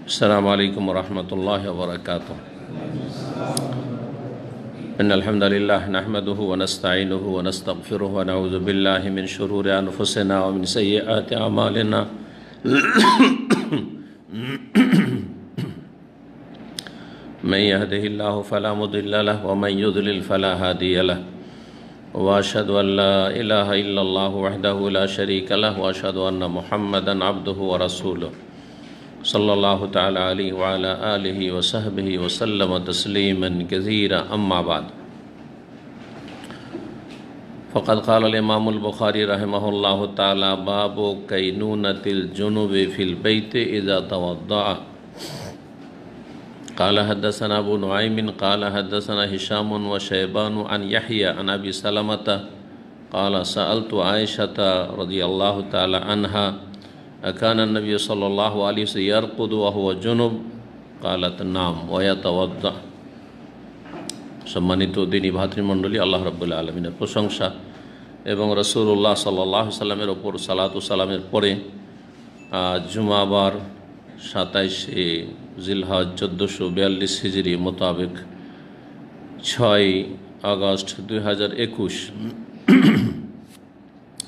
अस्सलामु अलैकुम वरहमतुल्लाहि वबरकातुहू। इन्नल हम्दुलिल्लाह नहमदुहु व नस्तईनुहु व नस्तगफिरुहु व नऊज़ु बिल्लाहि मिन शुरूरि अनफुसिना व मिन सय्यिआति अमालिना। मन यहदिहिल्लाहु फला मुदिल्ल लहु व मन युद्लिल फला हादिय लहु व अशहदु अन ला इलाहा इल्लल्लाहु वहदहु ला शरीका लहु व अशहदु अन्ना मुहम्मदन अब्दुहु व रसूलुहु सल्लल्लाहु तआला अलैहि व अला आलिहि व सहबिहि व सल्लम तस्लीमन कसीरा। अम्मा बाद, फ़क़द क़ाल इमामुल बुख़ारी रहमहुल्लाहु तआला बाबु कैनूनतिल जुनुबि फ़िल बैति इज़ा तवद्दअ। क़ाल हद्दसना अबू नुआइम क़ाल हद्दसना हिशाम व शैबान अन यहया अन अबी सलमत क़ाल सअल्तु आयशता रज़ियल्लाहु तआला अन्हा अकान नबी सल्लल्लाहु अलैहि वसल्लम यरक़ुदु व हुवा जुनुब क़ालत नाम व यतवद्दा। सम्मानित दीनी भातृमंडলী, আল্লাহ রাব্বুল আলামিনের প্রশংসা এবং রাসূলুল্লাহ সাল্লাল্লাহু আলাইহি সাল্লামের ওপর সালাতু সালামের পরে জুমাবার 27 জিলহজ 1442 হিজরি মোতাবেক 6 আগস্ট 2021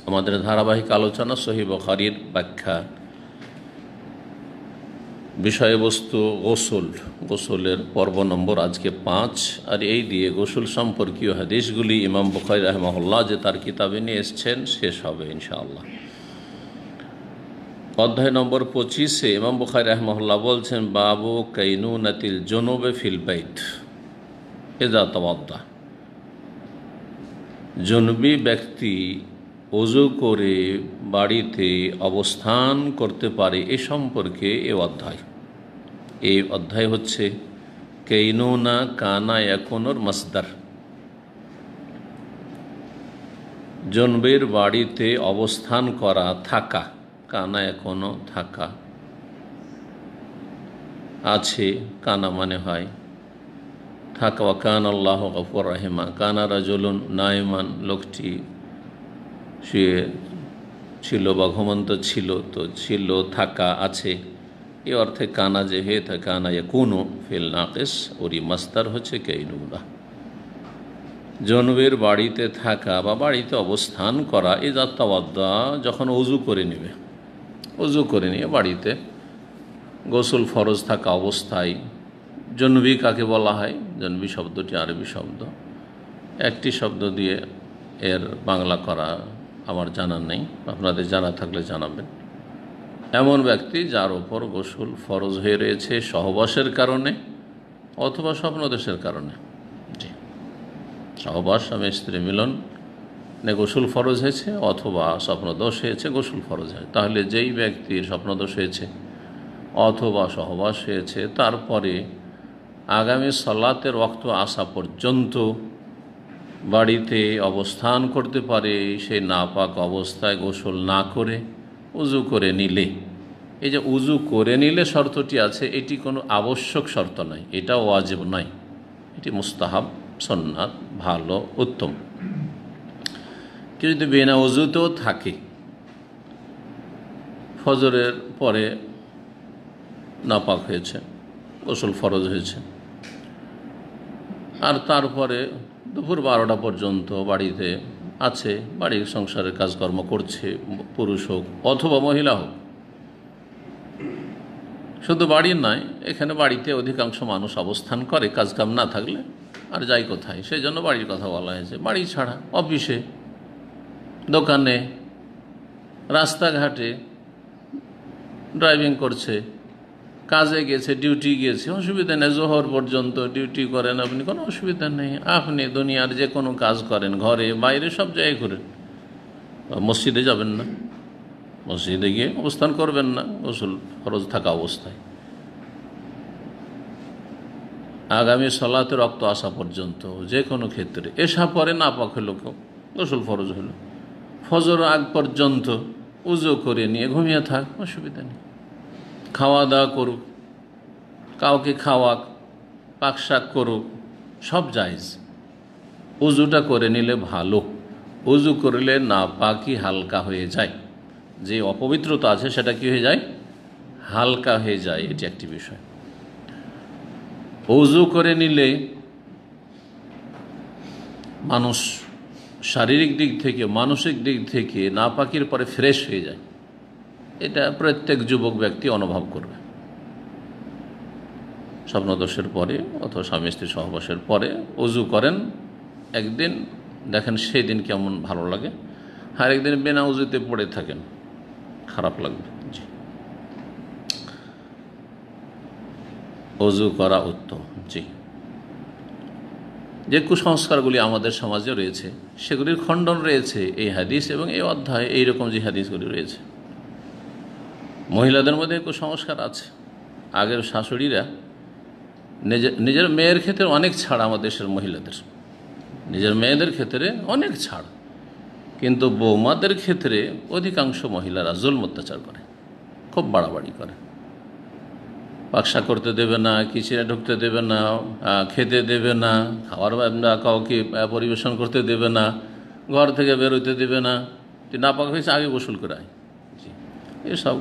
আমাদের ধারাবাহিক আলোচনা সহিহ বুখারীর ব্যাখ্যা বিষয়বস্তু গোসলের পর্ব নম্বর আজকে 5। আর এই দিয়ে গোসল সম্পর্কীয় হাদিসগুলি ইমাম বুখারী রাহিমাহুল্লাহ যে তার কিতাবে নিয়ে এসেছেন শেষ হবে ইনশাআল্লাহ। অধ্যায় নম্বর 25-এ ইমাম বুখারী রাহিমাহুল্লাহ বলছেন বাবু কাইনুনাতিল জুনুবে ফিল বাইত ইযা তাওয়াদ্দা। জুনবী ব্যক্তি ওযু করে বাড়িতে অবস্থান করতে পারে এ সম্পর্কে এই অধ্যায় হচ্ছে কাইনুনা কানা ইয়াকুনুর মাসদার। জুনবের বাড়িতে অবস্থান করা, থাকা, কানা ইয়াকুনু থাকা, আছে কানা মানে হয় থাকা। ওয়া কানা আল্লাহু গফুর রাহিমা। কানা রাজুলুন নাইমান, লোকটি শুয়ে ছিল বা ঘুমন্ত ছিল, তো ছিল থাকা আছে এই অর্থে কানা যে হয়ে থাকে কানা ইয়াকুনু ফিল নাকিস, ওরই মাসদার হচ্ছে কাইনুনা। জুনুবের বাড়িতে থাকা বা বাড়িতে অবস্থান করা ইযা তাওয়াদ্দা, যখন ওযু করে নেবে, ওযু করে নিয়ে বাড়িতে গোসল ফরজ থাকা অবস্থায়। জুনবী কাকে বলা হয়? জুনবী শব্দটি আরবি শব্দ, একটি শব্দ দিয়ে এর বাংলা করা আমার জানা নেই, আপনাদের জানা থাকলে জানাবেন। এমন ব্যক্তি যার ওপর গোসল ফরজ হয়ে রয়েছে সহবাসের কারণে অথবা স্বপ্নদোষের কারণে। জি, সহবাস স্বামী স্ত্রী মিলন গোসল ফরজ হয়েছে অথবা স্বপ্নদোষ হয়েছে গোসল ফরজ হয়, তাহলে যেই ব্যক্তির স্বপ্নদোষ হয়েছে অথবা সহবাস হয়েছে তারপরে আগামী সালাতের ওয়াক্ত আসা পর্যন্ত বাড়িতে অবস্থান করতে পারে সেই নাপাক অবস্থায় গোসল না করে উযু করে নিলে। এই যে উযু করে নিলে শর্তটি আছে, এটি কোনো আবশ্যক শর্ত নয়, এটা ওয়াজিব নয়, এটি মুস্তাহাব, সুন্নাত, ভালো, উত্তম। কেউ যদি বিনা উযুতেও থাকে, ফজরের পরে নাপাক হয়েছে, গোসল ফরজ হয়েছে, আর তারপরে দুপুর 12টা পর্যন্ত বাড়িতে আছে, বাড়ির সংসারের কাজকর্ম করছে, পুরুষ হোক অথবা মহিলা হোক। শুধু বাড়ির নয়, এখানে বাড়িতে অধিকাংশ মানুষ অবস্থান করে কাজকাম না থাকলে, আর যাই কোথায়, সেই জন্য বাড়ির কথা বলা হয়েছে। বাড়ি ছাড়া অফিসে, দোকানে, রাস্তাঘাটে ড্রাইভিং করছে, কাজে গেছে, ডিউটি গিয়েছে, অসুবিধা নেই। জোহর পর্যন্ত ডিউটি করেন আপনি, কোনো অসুবিধা নেই। আপনি দুনিয়ার যে কোনো কাজ করেন, ঘরে বাইরে সব জায়গায় করেন, মসজিদে যাবেন না, মসজিদে গিয়ে অবস্থান করবেন না গোসল ফরজ থাকা অবস্থায়। আগামী সালাতের ওয়াক্ত আসা পর্যন্ত যে কোনো ক্ষেত্রে, এশা পরে নাপাক হলো কেউ, গোসল ফরজ হলো, ফজর আগ পর্যন্ত উযু করে নিয়ে ঘুমিয়ে থাক, অসুবিধা নেই। খাওয়া দাওয়া করুক, কাউকে খাওয়াক, পাক শাক করুক, সব জায়েজ। উযুটা করে নিলে ভালো। উযু করলে নাপাকি হালকা হয়ে যায়, যে অপবিত্রতা আছে সেটা কি হয়ে যায়? হালকা হয়ে যায়, এটি একটি বিষয়। ওযু করে নিলে মানুষ শারীরিক দিক থেকে মানসিক দিক থেকে নাপাকির পরে ফ্রেশ হয়ে যায়, এটা প্রত্যেক যুবক ব্যক্তি অনুভব করবে। স্বপ্নদোষের পরে অথবা স্বামী স্ত্রী সহবাসের পরে ওযু করেন, একদিন দেখেন সেই দিন কেমন ভালো লাগে, আর একদিন বিনা ওযুতে পড়ে থাকেন, খারাপ লাগবে। জি, ওযু করা উত্তম। জি, যে কুসংস্কারগুলি আমাদের সমাজে রয়েছে সেগুলির খণ্ডন রয়েছে এই হাদিস এবং এই অধ্যায়ে, এইরকম যে হাদিসগুলি রয়েছে। মহিলাদের মধ্যে কুসংস্কার আছে। আগের শাশুড়িরা নিজের মেয়ের ক্ষেত্রে অনেক ছাড়, আমাদের দেশের মহিলাদের নিজের মেয়েদের ক্ষেত্রে অনেক ছাড়, কিন্তু বৌমাদের ক্ষেত্রে অধিকাংশ মহিলারা জুলম অত্যাচার করে, খুব বাড়াবাড়ি করে। বাক্সা করতে দেবে না, কিচেনে ঢুকতে দেবে না, খেতে দেবে না, খাওয়ার কাউকে পরিবেশন করতে দেবে না, ঘর থেকে বেরোতে দেবে না, তুই নাপাক হয়েছে আগে গোসল করে আয়। জি, এসব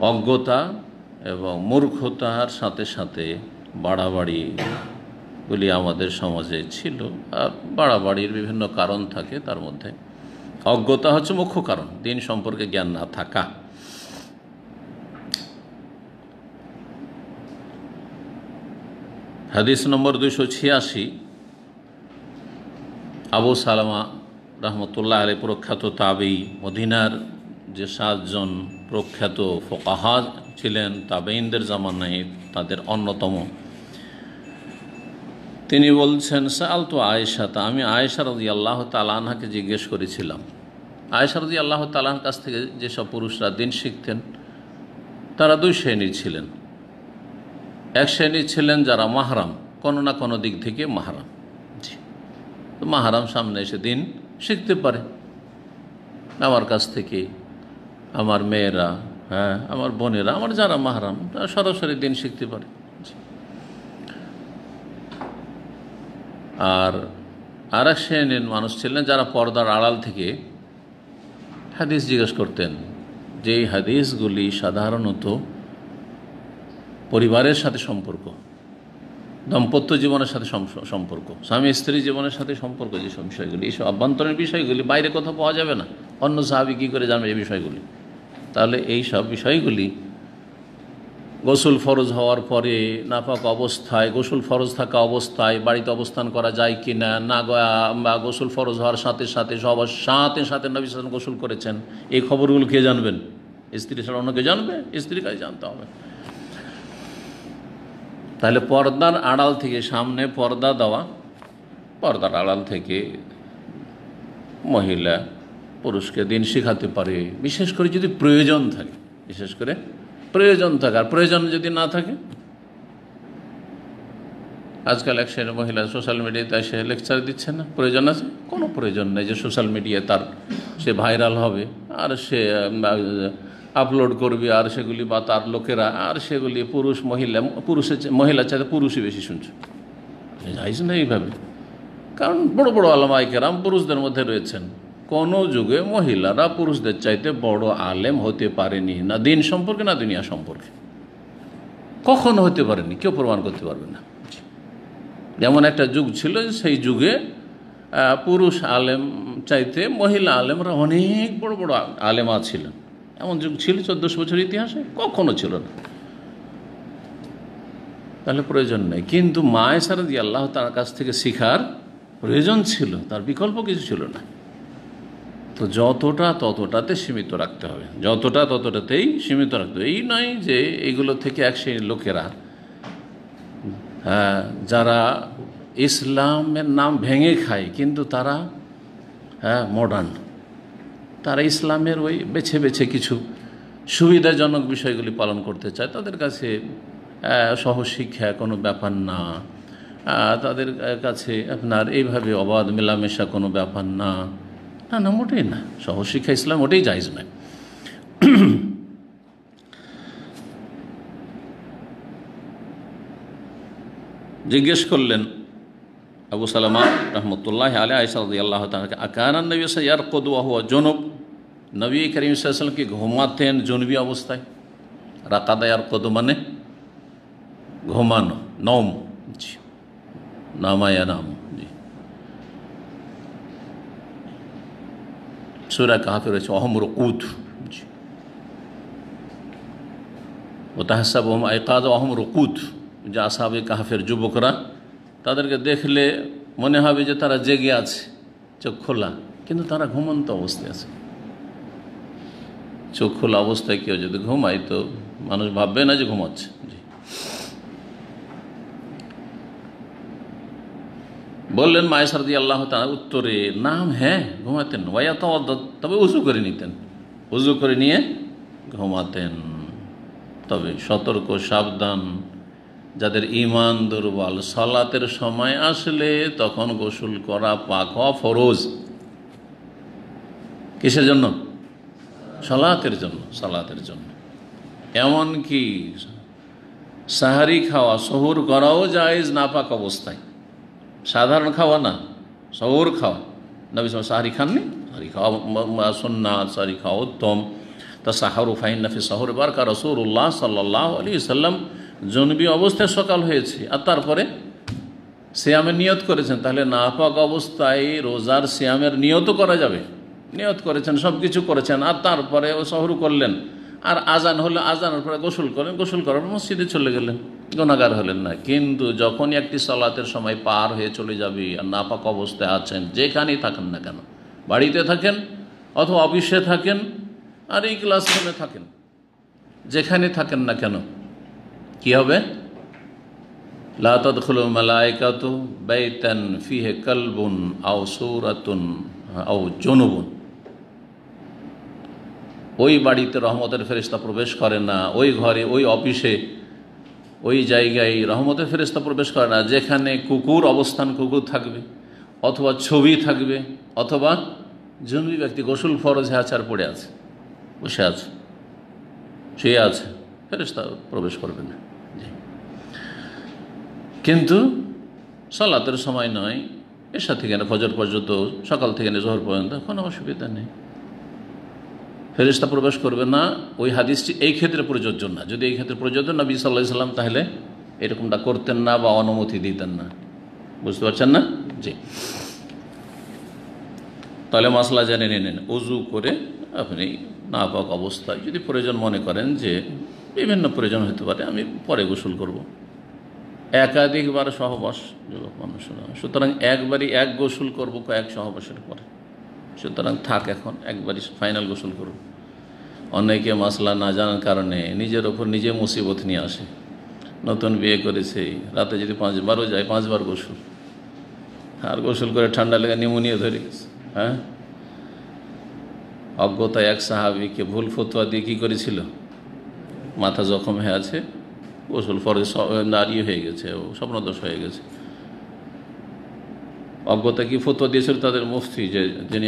অজ্ঞতা এবং মূর্খতার সাথে সাথে বাড়াবাড়িগুলি আমাদের সমাজে ছিল। আর বাড়াবাড়ির বিভিন্ন কারণ থাকে, তার মধ্যে অজ্ঞতা হচ্ছে মুখ্য কারণ, দিন সম্পর্কে জ্ঞান না থাকা। হাদিস নম্বর 286, আবু সালামা রহমতুল্লাহ আলাইহি প্রখ্যাত তাবেঈ, মদিনার যে 7 জন প্রখ্যাত ফুকাহা ছিলেন তাবেঈনদের জামানায় তাদের অন্যতম, তিনি বলছেন, সাআলতু আয়েশা, আমি আয়েশা রাদিয়াল্লাহু তাআলা আনহাকে জিজ্ঞেস করেছিলাম। আয়েশা রাদিয়াল্লাহু তাআলার কাছ থেকে যেসব পুরুষরা দিন শিখতেন তারা 2 শ্রেণীর ছিলেন। এক শ্রেণী ছিলেন যারা মাহরাম, কোনো না কোনো দিক থেকে মাহরাম। জি, তো মাহরাম সামনে এসে দিন শিখতে পারে আমার কাছ থেকে, আমার মেয়েরা, হ্যাঁ আমার বোনেরা, আমার যারা মাহরাম তারা সরাসরি দিন শিখতে পারে। আর এক শ্রেণীর মানুষ ছিলেন যারা পর্দার আড়াল থেকে হাদিস জিজ্ঞেস করতেন, যে হাদিসগুলি সাধারণত পরিবারের সাথে সম্পর্ক, দাম্পত্য জীবনের সাথে সম্পর্ক, স্বামী স্ত্রী জীবনের সাথে সম্পর্ক, যেসব বিষয়গুলি, এইসব আভ্যন্তরীণ বিষয়গুলি বাইরে কোথাও পাওয়া যাবে না। অন্য সাহাবী কী করে জানবে এই বিষয়গুলি? তাহলে এই সব বিষয়গুলি গোসল ফরজ হওয়ার পরে নাপাক অবস্থায়, গোসল ফরজ থাকা অবস্থায় বাড়িতে অবস্থান করা যায় কি না, বা গোসল ফরজ হওয়ার সাথে সাথে সবার সাথে সাথে নবী সাল্লাল্লাহু আলাইহি ওয়াসাল্লাম গোসল করেছেন, এই খবরগুলো কে জানবেন? স্ত্রী ছাড়া অন্যকে জানবে? স্ত্রীর কাছে জানতে হবে। তাহলে পর্দার আড়াল থেকে, সামনে পর্দা দেওয়া, পর্দার আড়াল থেকে মহিলা পুরুষকে দিন শেখাতে পারে, বিশেষ করে যদি প্রয়োজন থাকে, বিশেষ করে প্রয়োজন থাকে। আর প্রয়োজন যদি না থাকে, আজকাল এক শ্রেণীর মহিলা সোশ্যাল মিডিয়াতে এসে লেকচার দিচ্ছে না, প্রয়োজন আছে? কোনো প্রয়োজন নেই যে সোশ্যাল মিডিয়ায় সে ভাইরাল হবে আর সে আপলোড করবে, আর সেগুলি বা তার লোকেরা আর সেগুলি মহিলা চাইতে পুরুষই বেশি শুনছে। যাইছে না এইভাবে, কারণ বড় বড় আলেমায়ে কেরাম পুরুষদের মধ্যে রয়েছেন। কোনো যুগে মহিলারা পুরুষদের চাইতে বড় আলেম হতে পারেনি, না দিন সম্পর্কে না দুনিয়া সম্পর্কে, কখনো হতে পারেনি, কেউ প্রমাণ করতে পারবে না। যেমন একটা যুগ ছিল, সেই যুগে পুরুষ আলেম চাইতে মহিলা আলেমরা অনেক বড় বড় আলেমা ছিলেন, এমন যুগ ছিল 1400 বছর ইতিহাসে কখনো ছিল না। তাহলে প্রয়োজন নেই, কিন্তু মা আয়েশা রাদিয়াল্লাহু তাআলার কাছ থেকে শিখার প্রয়োজন ছিল, তার বিকল্প কিছু ছিল না। তো যতটা ততটাতে সীমিত রাখতে হবে, যতটা ততটাতেই সীমিত রাখতে হবে। এই নয় যে এইগুলো থেকে এক শ্রেণীর লোকেরা যারা ইসলামের নাম ভেঙে খায়, কিন্তু তারা মডার্ন, তারা ইসলামের ওই বেছে বেছে কিছু সুবিধাজনক বিষয়গুলি পালন করতে চায়, তাদের কাছে সহশিক্ষা কোনো ব্যাপার না, তাদের কাছে আপনার এইভাবে অবাধ মেলামেশা কোনো ব্যাপার না, না না, মোটেই না। সহশিক্ষা ইসলাম ওটাই জায়েজ নয়। জিজ্ঞেস করলেন আবু সালামা রহমতুল্লাহ আলাইহি আয়েশা রাদিয়াল্লাহু তাআলা, আকানা নবী সাল্লাল্লাহু আলাইহি ওয়াসাল্লাম ইয়ারকুদু ওয়া হুয়া জুনুব, নবী করিম সাল্লাল্লাহু আলাইহি ওয়াসাল্লাম কি ঘুমাতেন জুনবি অবস্থায়? রাকাদা ইয়ারকুদ মানে ঘুমানো, নওম, জি, নামা ইয়ানাম, জি। সূরা কাহফে রয়েছে ওয়াহুম রুকুদ, জি, ওয়া তাহসাবুহুম আইকাযা ওয়াহুম রুকুদ, যে আসহাবে কাহফের যুবকরা, তাদেরকে দেখলে মনে হবে যে তারা জেগে আছে, চোখ খোলা, কিন্তু তারা ঘুমন্ত অবস্থায় আছে। চোখ খোলা অবস্থায় কেউ যদি ঘুমায় তো মানুষ ভাববে না যে ঘুমাচ্ছে। জি। বললেন মায়েশা রাদিয়াল্লাহু তাআলা উত্তরে, নাম, হ্যাঁ ঘুমাতেন, ওয়ায়াতাওয়াদ্দা, তবে উযু করে নিতেন, উযু করে নিয়ে ঘুমাতেন। তবে সতর্ক, সাবধান, যাদের ঈমান দুর্বল, সালাতের সময় আসলে তখন গোসল করা, পাক হওয়া ফরজ। কিসের জন্য? সালাতের জন্য, সালাতের জন্য। এমনকি সাহারি খাওয়া, সহুর করাও জায়েজ নাপাক অবস্থায়, সাধারণ খাওয়া না, সহুর খাওয়া। নবী সাল্লাল্লাহু সাহারি খাননি, সাহারি খাওয়া সুন্নাত, সাহারি খাওয়া উত্তম। তা সাহারু ফাইন্না ফি সাহুর বারাকা, রাসূলুল্লাহ সাল্লাল্লাহু আলাইহি সাল্লাম জনবী অবস্থায় সকাল হয়েছে আর তারপরে সিয়ামের নিয়ত করেছেন, তাহলে নাপাক অবস্থায় রোজার সিয়ামের নিয়তও করা যাবে। নিয়ত করেছেন, সব কিছু করেছেন, আর তারপরে ও সহরু করলেন, আর আজান হলে আজানের পরে গোসল করলেন, গোসল করার পর মসজিদে চলে গেলেন, গুনাহগার হলেন না। কিন্তু যখনই একটি সালাতের সময় পার হয়ে চলে যাবে আর নাপাক অবস্থায় আছেন, যেখানেই থাকেন না কেন, বাড়িতে থাকেন অথবা অফিসে থাকেন আর এই ক্লাসরুমে থাকেন, যেখানে থাকেন না কেন, কি হবে? লা তাদখুলুল মালায়েকাতু বাইতান ফিহি কালবুন আও সূরাতুন আও জুনুবুন, ওই বাড়িতে রহমতের ফেরেশতা প্রবেশ করে না, ওই ঘরে, ওই অফিসে, ওই জায়গায় রহমতের ফেরেশতা প্রবেশ করে না যেখানে কুকুর অবস্থান, কুকুর থাকবে, অথবা ছবি থাকবে, অথবা জুনুবী ব্যক্তি গোসল ফরজ আছে আর পড়ে আছে, বসে আছে, শুয়ে আছে, ফেরেশতা প্রবেশ করবে না। কিন্তু সালাতের সময় নয়, এশা থেকে না ফজর পর্যন্ত, সকাল থেকে না জোহর পর্যন্ত কোনো অসুবিধা নেই, ফেরেশতা প্রবেশ করবে না। ওই হাদিসটি এই ক্ষেত্রে প্রযোজ্য না। যদি এই ক্ষেত্রে প্রযোজ্য নবী সাল্লাল্লাহু আলাইহি সাল্লাম তাহলে এরকমটা করতেন না বা অনুমতি দিতেন না। বুঝতে পারছেন না? জি। তাহলে মাসলা জেনে নিন, উযু করে আপনি নাপাক অবস্থায় যদি প্রয়োজন মনে করেন, যে বিভিন্ন প্রয়োজন হতে পারে, আমি পরে গোসল করব, একাধিকবার সহবাস যুবক মানুষরা, সুতরাং একবারই এক গোসল করব কয়েক সহবাসের পরে, সুতরাং থাক এখন একবারই ফাইনাল গোসল করব। অনেকে মাসলা না জানার কারণে নিজের ওপর নিজে মুসিবত নিয়ে আসে। নতুন বিয়ে করেছে, রাতে যদি 5 বারও যায়, 5 বার গোসল, আর গোসল করে ঠান্ডা লেগে নিউমোনিয়া ধরে গেছে। হ্যাঁ, অজ্ঞতায় এক সাহাবীকে ভুল ফতোয়া দিয়ে কী করেছিল, মাথা জখম হয়ে আছে, গোসল ফরজ দাঁড়িয়ে হয়ে গেছে, ও স্বপ্নদোষ হয়ে গেছে। অজ্ঞতা কি ফতোয়া দিয়েছিল তাদের মুফতি, যিনি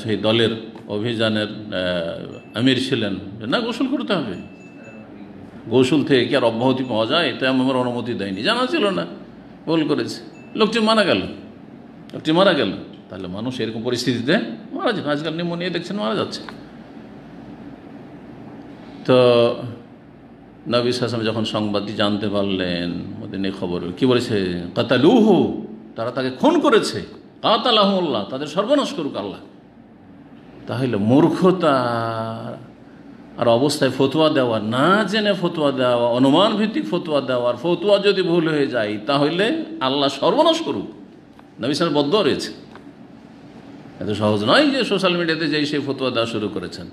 সেই দলের অভিযানের আমির ছিলেন, না গোসল করতে হবে, গোসল থেকে কি আর অব্যাহতি পাওয়া যায়? এটা আমার অনুমতি দেয়নি, জানা ছিল না, ভুল করেছে, লোকটি মারা গেল, লোকটি মারা গেল। তাহলে মানুষ এরকম পরিস্থিতিতে মারা যাবে। আজকাল নিউমোনিয়া দেখছেন মারা যাচ্ছে। তো নবী সাল্লাল্লাহু আলাইহি ওয়াসাল্লাম যখন সংবাদটি জানতে পারলেন, মদিনায় খবর, কি বলেছে? কাতালুহু, তারা তাকে খুন করেছে, কাতালাহুল্লাহ, তাদের সর্বনাশ করুক আল্লাহ। তাহলে মূর্খতা আর অবস্থায় ফতোয়া দেওয়া, না জেনে ফতোয়া দেওয়া, অনুমান ভিত্তিক ফতোয়া দেওয়ার, ফতোয়া যদি ভুল হয়ে যায় তাহলে আল্লাহ সর্বনাশ করুক, নবী সাল্লাল্লাহু আলাইহি ওয়াসাল্লাম বদদুয়া রয়েছে। এত সহজ নয় যে সোশ্যাল মিডিয়াতে যেই সেই ফতোয়া দেওয়া শুরু করেছেন,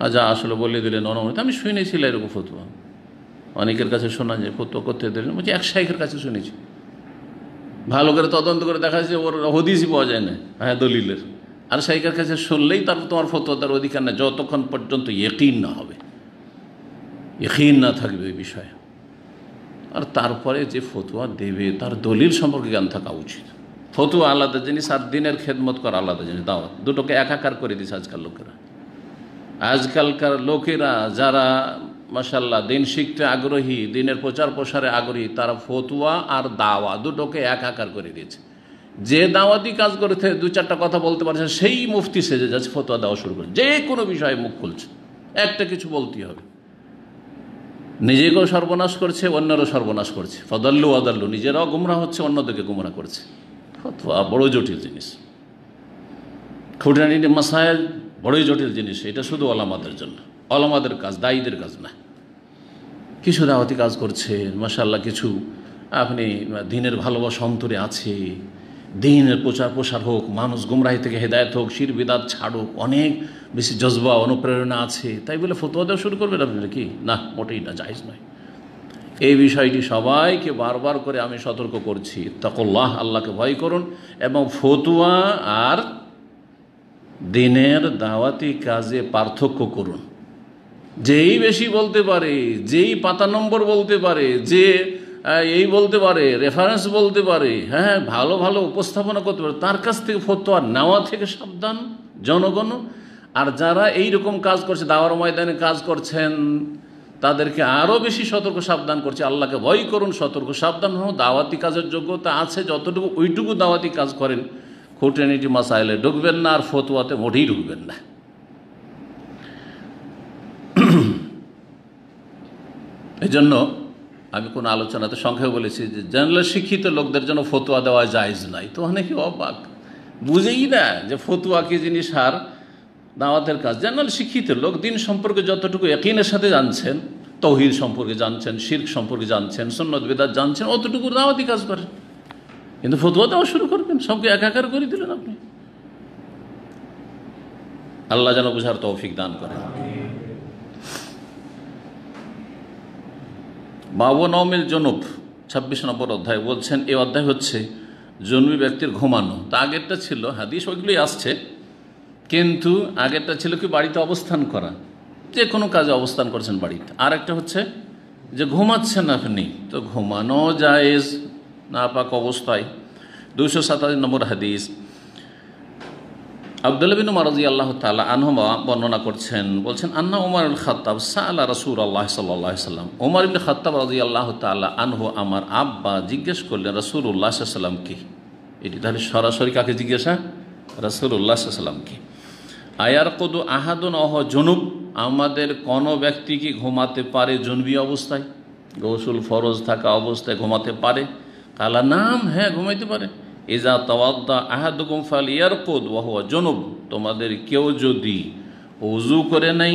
আর যা আসলে বলে দিলেন অনুমতি। আমি শুনেছিলাম এরকম ফতোয়া, অনেকের কাছে শোনা যায়, ফতোয়া করতে দিলেন, বলছি এক শাইখের কাছে শুনেছি, ভালো করে তদন্ত করে দেখা যাচ্ছে ওর হদিসই পাওয়া যায় না, হ্যাঁ দলিলের, আর শাইখের কাছে শুনলেই তারপর তোমার ফতোয়া দেওয়ার অধিকার না, যতক্ষণ পর্যন্ত ইয়কিন না হবে, ইয়কিন না থাকবে ওই বিষয়ে। আর তারপরে যে ফতোয়া দেবে তার দলিল সম্পর্কে জ্ঞান থাকা উচিত। ফতোয়া আলাদা জিনিস আর দিনের খেদমত করা আলাদা জিনিস, দাওয়াত, দুটোকে একাকার করে দিচ্ছে আজকাল লোকেরা। আজকালকার লোকেরা যারা মাশাআল্লাহ দিন শিখতে আগ্রহী, দিনের প্রচার প্রসারে আগ্রহী, তারা ফতোয়া আর দাওয়া দুটোকে একাকার করে দিয়েছে। যে দাওয়াতি কাজ করতে 2-4টা কথা বলতে পারছে সেই মুফতি সেজে যাচ্ছে, ফতোয়া দেওয়া শুরু করে, যে কোনো বিষয়ে মুখ খুলছে, একটা কিছু বলতেই হবে। নিজেকেও সর্বনাশ করছে, অন্যেরও সর্বনাশ করছে। ফদল্লু আদাল্লু, নিজেরাও গুমরা হচ্ছে, অন্যদেরকে গুমরা করছে। ফতোয়া বড় জটিল জিনিস, খুঁটিনাটি মাসায়েল বড়ই জটিল জিনিস। এটা শুধু ওলামাদের জন্য, ওলামাদের কাজ, দায়ীদের কাজ না। কিছু দাওয়াতি কাজ করছে মাশাআল্লাহ, কিছু আপনি দিনের ভালোবাসা অন্তরে আছে, দিনের প্রচার প্রসার হোক, মানুষ গুমরাহি থেকে হেদায়েত হোক, শির বিদাত ছাড়ুক, অনেক বেশি জজবা অনুপ্রেরণা আছে, তাই বলে ফতোয়া দেওয়া শুরু করবেন আপনি নাকি? না, মোটেই না, জায়েজ নয়। এই বিষয়টি সবাইকে বারবার করে আমি সতর্ক করছি, তাকুল্লাহ, আল্লাহকে ভয় করুন, এবং ফতোয়া আর দিনের দাওয়াতি কাজে পার্থক্য করুন। যেই বেশি বলতে পারে, যেই পাতা নম্বর বলতে পারে, যে এই বলতে পারে, রেফারেন্স বলতে পারে, হ্যাঁ ভালো ভালো উপস্থাপনা করতে পারে, তার কাছ থেকে ফতোয়া নেওয়া থেকে সাবধান জনগণ। আর যারা এই রকম কাজ করছে, দাওয়ার ময়দানে কাজ করছেন, তাদেরকে আরও বেশি সতর্ক সাবধান করছে, আল্লাহকে ভয় করুন, সতর্ক সাবধান হন। দাওয়াতি কাজের যোগ্যতা আছে যতটুকু, ওইটুকু দাওয়াতি কাজ করেন। খুঁটিনাটি মাসাইলে ঢুকবেন না, আর ফতোয়াতে মোটেই ঢুকবেন না। এই জন্য আমি কোনো আলোচনাতে সংক্ষেপে বলেছি যে জেনারেল শিক্ষিত লোকদের জন্য ফতোয়া দেওয়া জায়েজ নাই। তো অনেকে অবাক, বুঝেই না যে ফতোয়া কি জিনিস আর দাওয়াতের কাজ। জেনারেল শিক্ষিত লোক দিন সম্পর্কে যতটুকু ইয়াকিনের সাথে জানছেন, তাওহীদ সম্পর্কে জানছেন, শিরক সম্পর্কে জানছেন, সুন্নাত বিদআত জানছেন, অতটুকু দাওয়াতি কাজ করেন। কিন্তু ফতোয়া দেওয়া শুরু করবেন, সবকে একাকার করে দিলেন আপনি। আল্লাহ যেন বুঝার তৌফিক দান করেন। বাবু নওমিল জুনুব 26 নম্বর অধ্যায় বলছেন, এই অধ্যায় হচ্ছে জন্মী ব্যক্তির ঘুমানো। তা আগেরটা ছিল হাদিস, ওইগুলোই আসছে, কিন্তু আগেরটা ছিল কি বাড়িতে অবস্থান করা, যে কোনো কাজে অবস্থান করছেন বাড়িতে। আর একটা হচ্ছে যে ঘুমাচ্ছেন আপনি, তো ঘুমানো জায়েজ নাপাক অবস্থায়। 227 নম্বর হাদিস, আব্দুল্লাহ বিন উমর রাদিয়াল্লাহু তাআলা আনহুমা বর্ণনা করছেন, বলছেন আন্না উমর আল খাত্তাব সাআলা রাসূলুল্লাহ সাল্লাল্লাহু আলাইহি সাল্লাম, উমর ইবনে খাত্তাব রাদিয়াল্লাহু তাআলা আনহু, আমার আব্বা জিজ্ঞেস করলেন রাসূলুল্লাহ সাল্লাল্লাহু আলাইহি সাল্লাম কি। এটি তাহলে সরাসরি কাকে জিজ্ঞাসা? রাসূলুল্লাহ সাল্লাল্লাহু আলাইহি সাল্লাম কি। আয়ার কদু আহাদুন অহ জুনুব, আমাদের কোনো ব্যক্তি কি ঘুমাতে পারে জুনবি অবস্থায়, গোসল ফরজ থাকা অবস্থায় ঘুমাতে পারে? কালা নাম, হ্যাঁ ঘুমাইতে পারে। ইজা তাওয়াদ্দা আহাদুকুম ফালিয়ারকুদ ওয়া হুয়া জুনুব, তোমাদের কেউ যদি ওযু করে নাই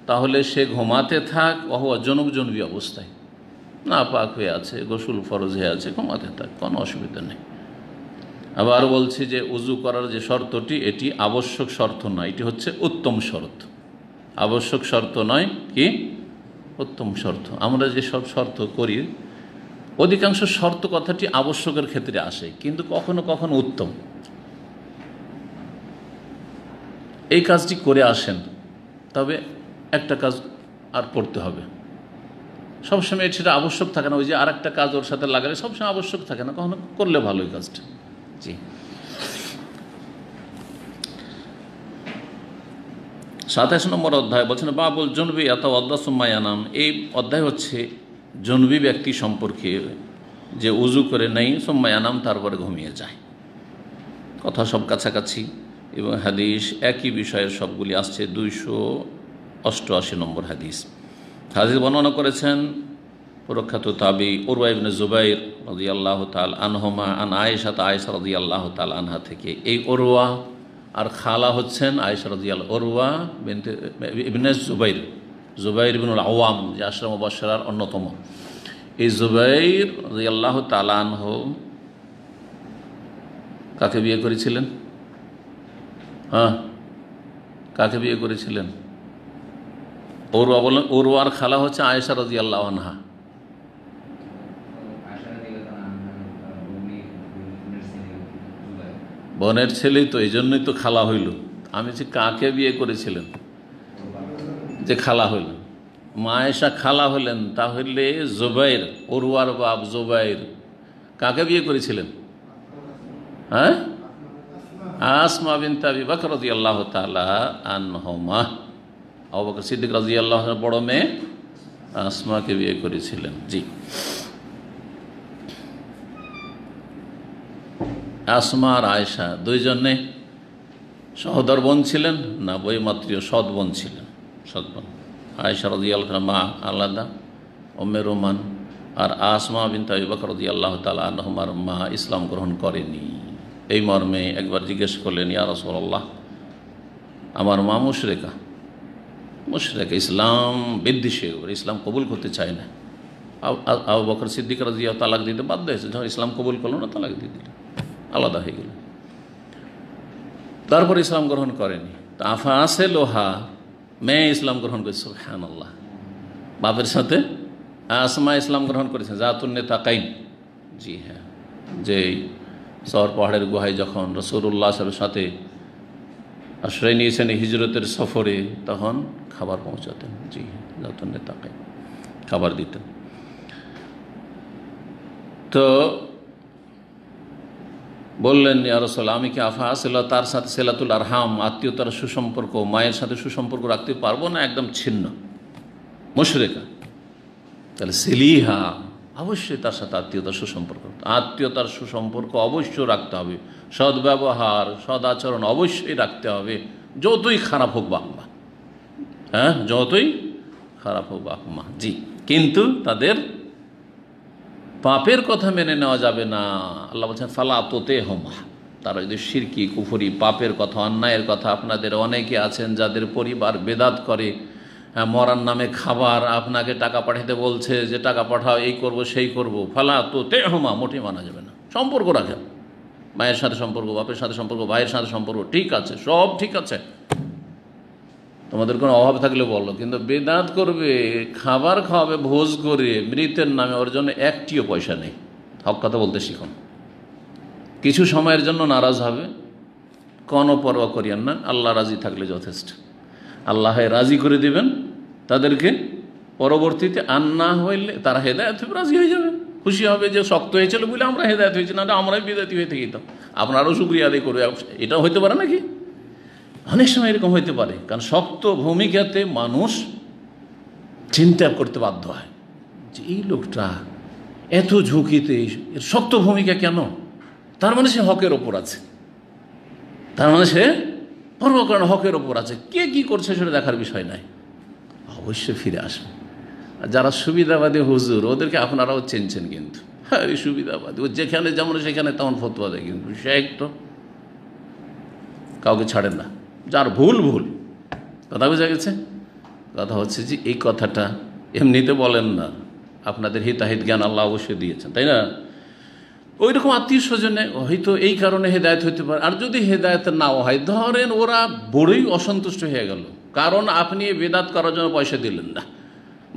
তাহলে সে ঘুমাতে থাক, ওয়া হুয়া জুনুব, জুনবি অবস্থায়, না পাক হয়ে আছে, গোসল ফরজ হয়ে আছে, ঘুমাতে থাক, কোনো অসুবিধা নেই। আবার বলছি যে উযু করার যে শর্তটি, এটি আবশ্যক শর্ত নয়, এটি হচ্ছে উত্তম শর্ত। আবশ্যক শর্ত নয়, কি উত্তম শর্ত। আমরা যে সব শর্ত করি, অধিকাংশ শর্ত কথাটি আবশ্যকের ক্ষেত্রে আসে, কিন্তু কখনো কখনো উত্তম। এই কাজটি করে আসেন, তবে একটা কাজ আর করতে হবে। সবসময় সেটা আবশ্যক থাকে না, ওই যে আর একটা কাজ ওর সাথে লাগালে সবসময় আবশ্যক থাকে না, কখনো করলে ভালো এই কাজটা। জি, 27 নম্বর অধ্যায় বলছেন বাবুল জুনবি ইয়াতাওয়াদ্দা সুম্মা ইয়ানাম, এই অধ্যায় হচ্ছে জুনবি ব্যক্তি সম্পর্কে, যে উজু করে নেই সুম্মা ইয়ানাম, তারপরে ঘুমিয়ে যায়। কথা সব কাছাকাছি এবং হাদিস একই বিষয়ের সবগুলি আসছে। 288 নম্বর হাদিস। হাদিস বর্ণনা করেছেন প্রখ্যাত তাবি উরওয়া ইবনে জুবাইর রাদিয়াল্লাহু তাআলা আনহুমা আন আয়েশা রাদিয়াল্লাহু তাআলা আনহা থেকে। এই উরওয়া আর খালা হচ্ছেন আয়েশা রাদিয়াল্লাহু, উরওয়া বিনতে ইবনে জুবাইর, জুবাইর ইবনুল আওয়াম, যে আশরা মুবাশশারার অন্যতম। এই জুবাইর রাদিয়াল্লাহু তাআলা আনহু কাকে বিয়ে করেছিলেন? হ্যাঁ, কাকে বিয়ে করেছিলেন? উরওয়া বলেন। উরওয়ার খালা হচ্ছে আয়েশা রাদিয়াল্লাহু আনহা। বোনের ছেলেই তো, এই জন্যই তো খালা হইল। আমি যে কাকে বিয়ে করেছিলেন যে খালা হইল, মা আয়েশা খালা হলেন, তাহলে জুবাইর, উরওয়ার বাপ জুবাইর কাকে বিয়ে করেছিলেন? হ্যাঁ, আসমা বিনতে আবি বকর রাদিয়াল্লাহু তাআলা আনহুমা। আবু বকর সিদ্দিক রাদিয়াল্লাহু আনহু বড় মেয়ে আসমাকে বিয়ে করেছিলেন। জি, আসমা আর আয়েশা দুইজনে সহোদর বোন ছিলেন না বৈমাত্রীয় সৎ বোন ছিলেন? সৎ বোন। আয়েশা রাদিয়াল্লাহু আনহা মা আলাদা, উম্মে রোমান আর আসমা বিনতে আবি বকর রাদিয়াল্লাহু তাআলা আনহুমার মা ইসলাম গ্রহণ করেনি। এই মর্মে একবার জিজ্ঞেস করলেন, ইয়া রাসূলুল্লাহ, আমার মা মুশরিকা, ইসলাম বিদ্বেষী, ইসলাম কবুল করতে চায় না। আবু বকর সিদ্দিক রাদিয়াল্লাহু তালাক দিতে বাধ্য হয়েছে, যখন ইসলাম কবুল করলো না তালাক দিয়ে দিল, আলাদা হয়ে গেল। তারপর ইসলাম গ্রহণ করেনি। তা আফা আসে লোহা, মেয়ে ইসলাম গ্রহণ করেছে। সুবহানাল্লাহ, বাপের সাথে আসমা ইসলাম গ্রহণ করেছেন, জাতুন নেতাকাইন। জি হ্যাঁ, যে সওর পাহাড়ের গুহায় যখন রাসূলুল্লাহ সাল্লাল্লাহু আলাইহি ওয়াসাল্লামের সাথে আশ্রয় নিয়েছেন হিজরতের সফরে, তখন খাবার পৌঁছাতেন। জি হ্যাঁ, জাতুন নেতাকাইন, খাবার দিতেন। তো বললেন, ইয়া রাসূলুল্লাহ, আমি কি আফা আসিলা তার সাথে সিলাতুল আরহাম, আত্মীয়তার সুসম্পর্ক, মায়ের সাথে সুসম্পর্ক রাখতে পারবো না? একদম ছিন্ন, মুশরিকা। তাহলে সিলিহা, অবশ্যই তার সাথে আত্মীয়তার সুসম্পর্ক অবশ্যই রাখতে হবে। সদ্ব্যবহার, সদাচরণ অবশ্যই রাখতে হবে, যতই খারাপ হোক বাকমা। হ্যাঁ, যতই খারাপ হোক বাকমা। জি, কিন্তু তাদের পাপের কথা মেনে নেওয়া যাবে না। আল্লাহ বলছেন ফালা তোতে হোমা, তারা যদি শিরকি, কুফরি, পাপের কথা, অন্যায়ের কথা, আপনাদের অনেকে আছেন যাদের পরিবার বেদাত করে, মরার নামে খাবার, আপনাকে টাকা পাঠাতে বলছে যে টাকা পাঠাও, এই করব সেই করব, ফালা তোতে হোমা, মোটেই মানা যাবে না। সম্পর্ক রাখে, মায়ের সাথে সম্পর্ক, বাপের সাথে সম্পর্ক, ভাইয়ের সাথে সম্পর্ক, ঠিক আছে, সব ঠিক আছে, তোমাদের কোনো অভাব থাকলে বলো। কিন্তু বেদাত করবে, খাবার খাওয়াবে ভোজ করে মৃতের নামে, ওর জন্য একটিও পয়সা নেই। হক কথা বলতে শিখুন। কিছু সময়ের জন্য নারাজ হবে, কোনো পরোয়া করিয়েন না, আল্লাহ রাজি থাকলে যথেষ্ট। আল্লাহ রাজি করে দিবেন তাদেরকে, পরবর্তীতে আর না হইলে তারা হেদায়েত হয়ে রাজি হয়ে যাবে, খুশি হবে যে শক্ত হয়েছিল বলে আমরা হেদায়েত হয়েছি, না আমরাই বিদাতি হয়ে থেকে যেতাম। আপনারও শুকরিয়া আদায় করবে, এটাও হইতে পারে নাকি? অনেক সময় এরকম হইতে পারে, কারণ শক্ত ভূমিকাতে মানুষ চিন্তা করতে বাধ্য হয় যে এই লোকটা এত ঝুঁকিতে, এর শক্ত ভূমিকা কেন? তার মানে সে হকের ওপর আছে, তার মানে সে পরোয়া হকের ওপর আছে। কে কি করছে সেটা দেখার বিষয় নাই, অবশ্যই ফিরে আসবে। আর যারা সুবিধাবাদী হুজুর, ওদেরকে আপনারাও চেনছেন, কিন্তু হ্যাঁ ওই সুবিধাবাদী, ও যেখানে যেমন সেখানে তেমন ফতোয়া দেয়, কিন্তু সে একটু কাউকে ছাড়েন না, যার ভুল ভুল। কথা বোঝা গেছে? কথা হচ্ছে যে এই কথাটা এমনিতে বলেন না, আপনাদের হিতাহিত জ্ঞান আল্লাহ অবশ্যই দিয়েছেন, তাই না? ওই রকম আত্মীয় স্বজনে হয়তো এই কারণে হেদায়েত হইতে পারে। আর যদি হেদায়েত নাও হয়, ধরেন ওরা বড়ই অসন্তুষ্ট হয়ে গেল, কারণ আপনি বেদাত করার জন্য পয়সা দিলেন না,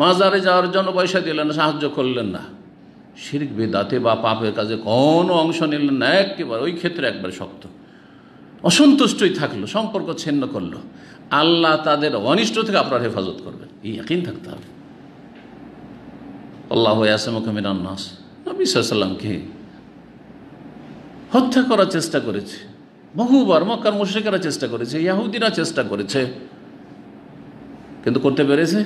মাজারে যাওয়ার জন্য পয়সা দিলেন না, সাহায্য করলেন না, শিরক বেদাতে বা পাপের কাজে কোনো অংশ নিলেন না, একেবারে ওই ক্ষেত্রে একবারে শক্ত অসন্তুষ্টই থাকলো, সম্পর্ক ছিন্ন করলো, আল্লাহ তাদের অনিষ্ট থেকে আপনার হেফাজত করবেন, এই ইয়াকিন থাকতে হবে। আল্লাহু ইয়াসিমুকা মিনান নাস, নবী সাল্লাল্লাহু আলাইহি ওয়াসাল্লামকে হত্যা করার চেষ্টা করেছে বহুবার, মক্কার মুশরিকরা চেষ্টা করেছে, ইহুদিরা চেষ্টা করেছে, কিন্তু করতে পেরেছে?